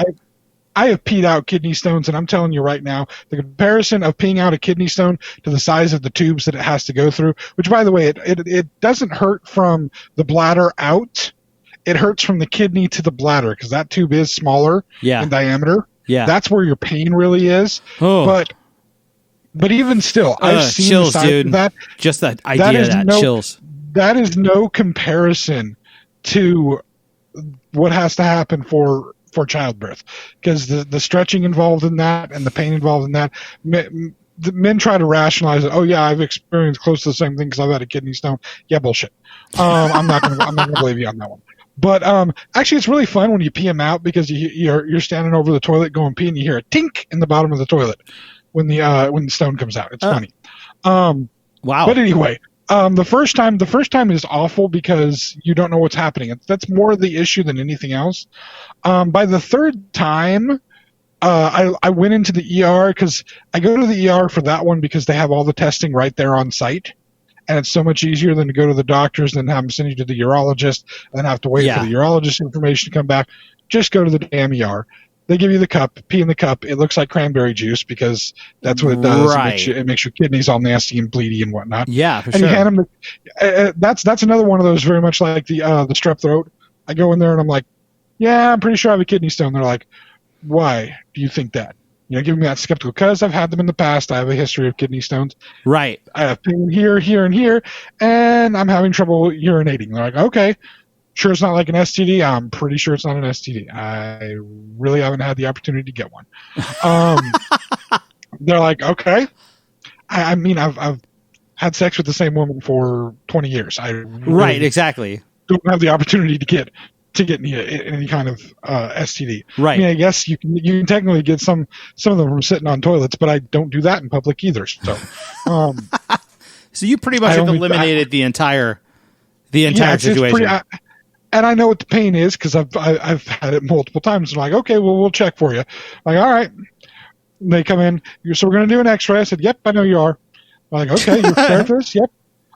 I have peed out kidney stones, and I'm telling you right now, the comparison of peeing out a kidney stone to the size of the tubes that it has to go through, which, by the way, it doesn't hurt from the bladder out. It hurts from the kidney to the bladder because that tube is smaller in diameter. Yeah. That's where your pain really is. Oh. But even still, I've seen chills, the dude. Of that. Just that idea of that chills. That is no comparison to what has to happen for childbirth, because the stretching involved in that and the pain involved in that, the men try to rationalize it. Oh yeah, I've experienced close to the same thing because I've had a kidney stone. Yeah, bullshit. I'm not gonna believe you on that one. But actually, it's really fun when you pee them out because you're standing over the toilet going pee and you hear a tink in the bottom of the toilet when the stone comes out. It's funny. Wow. But anyway. The first time is awful because you don't know what's happening. That's more the issue than anything else. By the third time, I went into the ER because I go to the ER for that one because they have all the testing right there on site. And it's so much easier than to go to the doctors and have them send you to the urologist and have to wait for the urologist information to come back. Just go to the damn ER. They give you the cup, pee in the cup. It looks like cranberry juice because that's what it does. Right. It makes your kidneys all nasty and bleedy and whatnot. Yeah, for and sure. You hand them that's another one of those very much like the strep throat. I go in there and I'm like, yeah, I'm pretty sure I have a kidney stone. They're like, why do you think that? Giving me that skeptical because I've had them in the past. I have a history of kidney stones. Right. I have pain here, here, and here, and I'm having trouble urinating. They're like, okay. Sure, it's not like an STD. I'm pretty sure it's not an STD. I really haven't had the opportunity to get one. They're like, okay. I mean, I've had sex with the same woman for 20 years. Right, exactly. Don't have the opportunity to get any kind of STD. Right. I mean, I guess you can technically get some of them from sitting on toilets, but I don't do that in public either. So, so you pretty much have eliminated the entire situation. And I know what the pain is because I've had it multiple times. I'm like, okay, well, we'll check for you. Like, all right. And they come in. So we're going to do an X-ray. I said, yep, I know you are. I'm like, okay, you're prepared for this? Yep.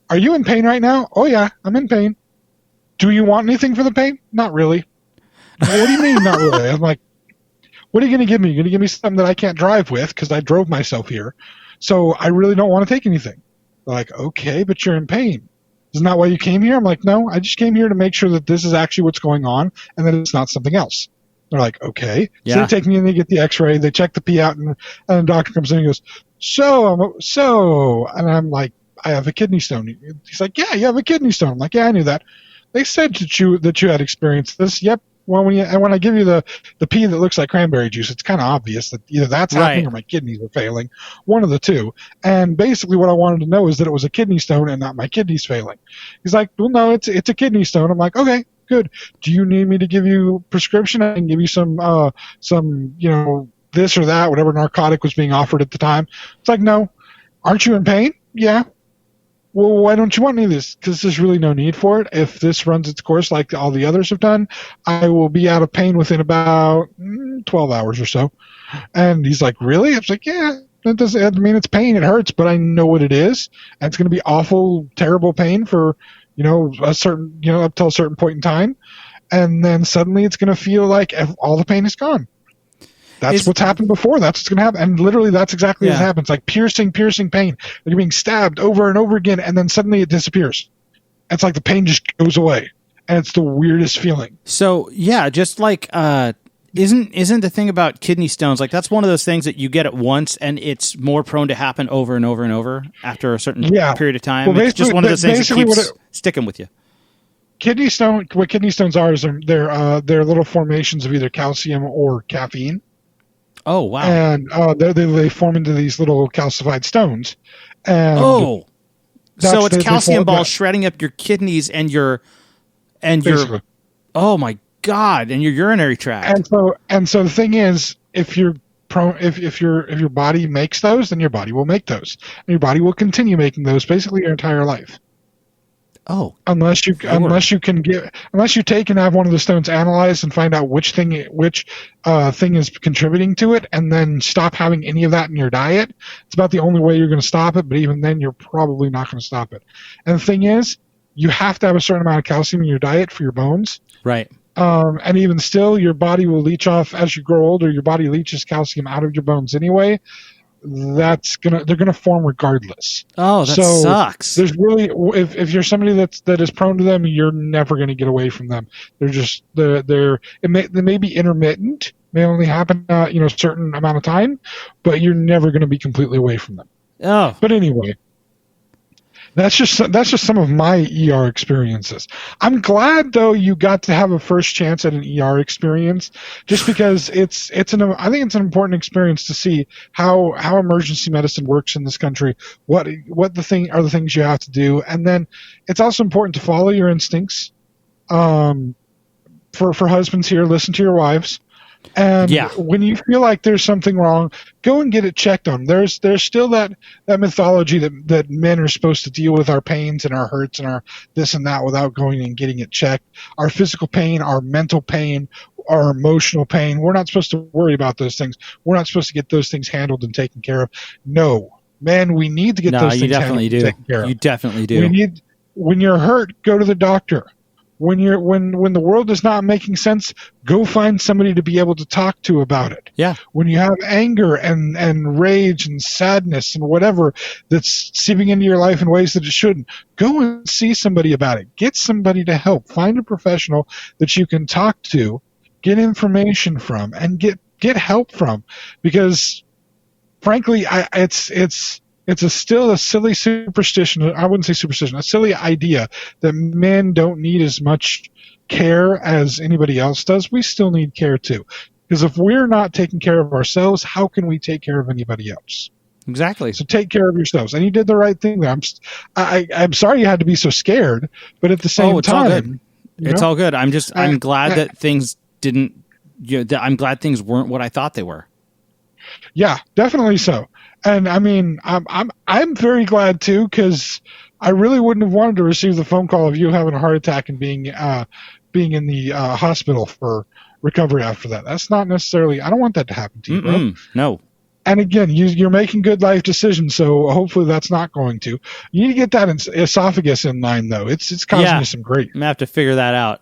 Are you in pain right now? Oh, yeah, I'm in pain. Do you want anything for the pain? Not really. What do you mean, not really? I'm like, what are you going to give me? You're going to give me something that I can't drive with because I drove myself here. So I really don't want to take anything. They're like, okay, but you're in pain. Isn't that why you came here? I'm like, no, I just came here to make sure that this is actually what's going on and that it's not something else. They're like, okay. Yeah. So they take me in, they get the X-ray, they check the pee out, and the doctor comes in and goes, and I'm like, I have a kidney stone. He's like, yeah, you have a kidney stone. I'm like, yeah, I knew that. They said that you had experienced this. Yep. Well, when I give you the pee that looks like cranberry juice, it's kind of obvious that either that's happening or my kidneys are failing, one of the two. And basically what I wanted to know is that it was a kidney stone and not my kidneys failing. He's like, well, no, it's a kidney stone. I'm like, okay, good. Do you need me to give you prescription? I can give you some this or that, whatever narcotic was being offered at the time. It's like, no. Aren't you in pain? Yeah. Well, why don't you want any of this? Because there's really no need for it. If this runs its course like all the others have done, I will be out of pain within about 12 hours or so. And he's like, really? I was like, yeah, that doesn't mean it's pain. It hurts, but I know what it is. And it's going to be awful, terrible pain for, a certain, up till a certain point in time. And then suddenly it's going to feel like all the pain is gone. That's what's happened before. That's what's going to happen. And literally, that's exactly what happens. Like piercing pain. You're being stabbed over and over again, and then suddenly it disappears. It's like the pain just goes away. And it's the weirdest feeling. So, yeah, just like, isn't the thing about kidney stones, like that's one of those things that you get it once, and it's more prone to happen over and over and over after a certain period of time. Well, it's just one of those things that keeps sticking with you. What kidney stones are is they're little formations of either calcium or caffeine. Oh, wow. And they form into these little calcified stones. And So it's calcium balls that. shredding up your kidneys and your Basically. oh my God, and your urinary tract. And so the thing is, if you're prone, if your body makes those, then your body will make those, and your body will continue making those basically your entire life. Oh, Unless you take and have one of the stones analyzed and find out which thing is contributing to it, and then stop having any of that in your diet. It's about the only way you're going to stop it, but even then you're probably not going to stop it. And the thing is, you have to have a certain amount of calcium in your diet for your bones. right. And even still, your body will leach off as you grow older. Your body leaches calcium out of your bones anyway. They're gonna form regardless. Oh, that sucks. There's really, if you're somebody that is prone to them, you're never gonna get away from them. They may be intermittent, may only happen a certain amount of time, but you're never gonna be completely away from them. Oh, But anyway, that's just some of my ER experiences. I'm glad though you got to have a first chance at an ER experience, just because I think it's an important experience to see how emergency medicine works in this country. What are the things you have to do, and then it's also important to follow your instincts. For husbands here, listen to your wives. And when you feel like there's something wrong, go and get it checked on. There's still that mythology that men are supposed to deal with our pains and our hurts and our this and that without going and getting it checked. Our physical pain, our mental pain, our emotional pain, we're not supposed to worry about those things. We're not supposed to get those things handled and taken care of. No, man, we need to get those things handled and taken care of. You definitely do. When you're hurt, go to the doctor. When the world is not making sense, go find somebody to be able to talk to about it. Yeah. When you have anger and rage and sadness and whatever that's seeping into your life in ways that it shouldn't, go and see somebody about it. Get somebody to help. Find a professional that you can talk to, get information from, and get help from. Because frankly, it's still a silly superstition. I wouldn't say superstition, a silly idea that men don't need as much care as anybody else does. We still need care too. Because if we're not taking care of ourselves, how can we take care of anybody else? Exactly. So take care of yourselves. And you did the right thing there. I'm sorry you had to be so scared, but at the same time, all good. It's all good. I'm glad that things didn't. I'm glad things weren't what I thought they were. Yeah, definitely so. And I mean, I'm very glad too, because I really wouldn't have wanted to receive the phone call of you having a heart attack and being in the hospital for recovery after that. That's not necessarily. I don't want that to happen to you, bro. No. And again, you're making good life decisions, so hopefully that's not going to. You need to get that esophagus in line, though. It's causing you some grief. I'm gonna have to figure that out.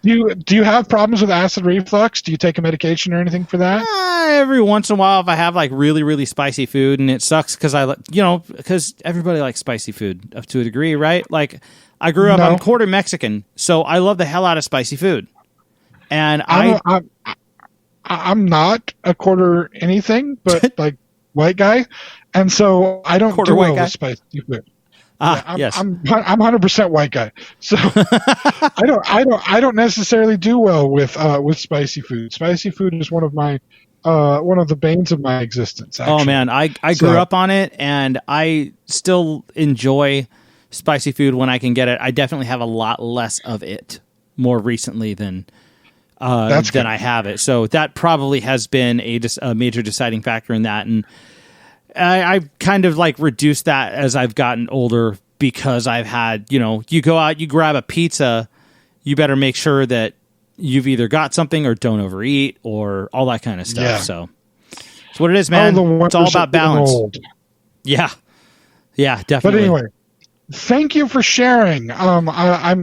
Do you have problems with acid reflux? Do you take a medication or anything for that? Every once in a while, if I have like really, really spicy food, and it sucks because because everybody likes spicy food up to a degree, right? Like I grew up, I'm quarter Mexican, so I love the hell out of spicy food. And I'm not a quarter anything, but like white guy, and so I don't do well with spicy food. Yes. I'm 100% white guy, so I don't necessarily do well with spicy food. Spicy food is one of the banes of my existence. Actually. Oh man, I grew up on it, and I still enjoy spicy food when I can get it. I definitely have a lot less of it more recently than I have it. So that probably has been a major deciding factor in that, and I kind of like reduced that as I've gotten older, because I've had, you go out, you grab a pizza, you better make sure that you've either got something or don't overeat or all that kind of stuff. Yeah. So it's what it is, man. It's all about balance. Yeah. Yeah, definitely. But anyway, thank you for sharing. I'm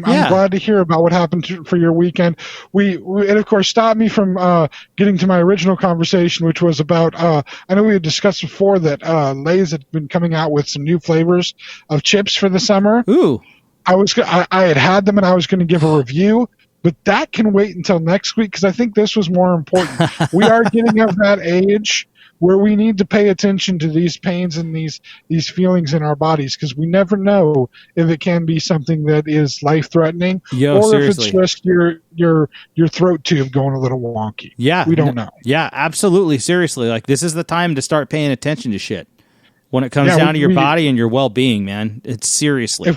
glad to hear about what happened for your weekend. It of course stopped me from getting to my original conversation, which was about. I know we had discussed before that Lay's had been coming out with some new flavors of chips for the summer. Ooh, I had them and I was going to give a review, but that can wait until next week because I think this was more important. We are getting of that age where we need to pay attention to these pains and these feelings in our bodies, because we never know if it can be something that is life-threatening or seriously. If it's just your throat tube going a little wonky. Yeah. We don't know. Yeah, absolutely. Seriously. Like, this is the time to start paying attention to shit. when it comes down to your body and your well-being, man. It's seriously.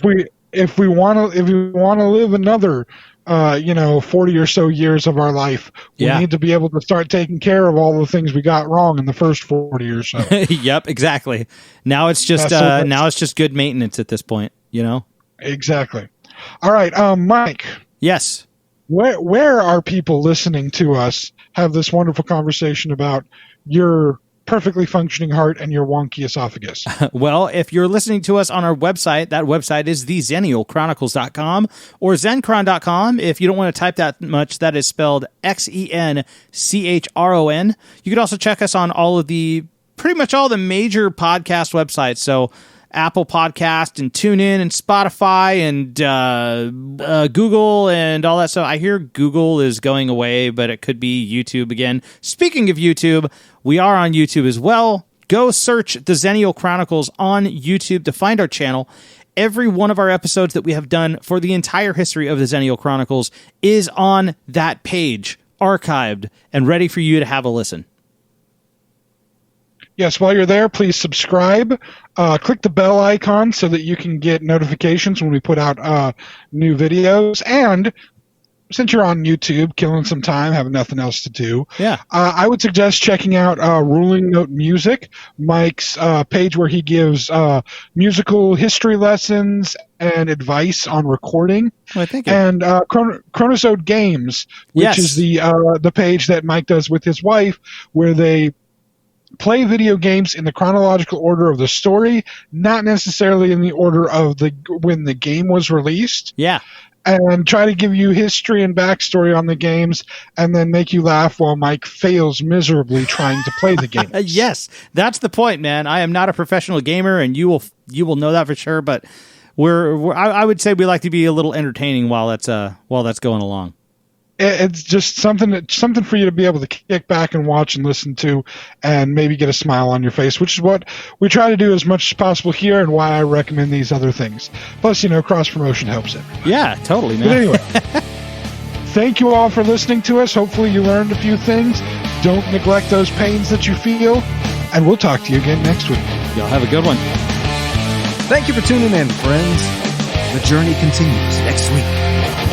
If we want to live another 40 or so years of our life, we need to be able to start taking care of all the things we got wrong in the first 40 or so. Yep, exactly. Now it's just good maintenance at this point, Exactly. All right, Mike. Yes. Where are people listening to us have this wonderful conversation about your perfectly functioning heart and your wonky esophagus? Well, if you're listening to us on our website, that website is Xennialchronicles.com or Zencron.com. If you don't want to type that much, that is spelled Xenchron. You could also check us on pretty much all the major podcast websites. So Apple Podcast and TuneIn and Spotify and Google and all that stuff. I hear Google is going away, but it could be YouTube again. Speaking of YouTube, we are on YouTube as well. Go search the Xennial Chronicles on YouTube to find our channel. Every one of our episodes that we have done for the entire history of the Xennial Chronicles is on that page, archived and ready for you to have a listen. Yes, while you're there, please subscribe. Click the bell icon so that you can get notifications when we put out new videos. And since you're on YouTube, killing some time, having nothing else to do, I would suggest checking out Ruling Note Music, Mike's page where he gives musical history lessons and advice on recording. Well, thank you. And Chronosode Games, which is the page that Mike does with his wife, where they play video games in the chronological order of the story, not necessarily in the order of when the game was released. Yeah. And try to give you history and backstory on the games, and then make you laugh while Mike fails miserably trying to play the game. Yes, that's the point, man. I am not a professional gamer, and you will know that for sure. But I would say we like to be a little entertaining while that's going along. It's just something for you to be able to kick back and watch and listen to, and maybe get a smile on your face, which is what we try to do as much as possible here, and why I recommend these other things. Plus, cross promotion helps it. Yeah, totally, man. But anyway, thank you all for listening to us. Hopefully, you learned a few things. Don't neglect those pains that you feel, and we'll talk to you again next week. Y'all have a good one. Thank you for tuning in, friends. The journey continues next week.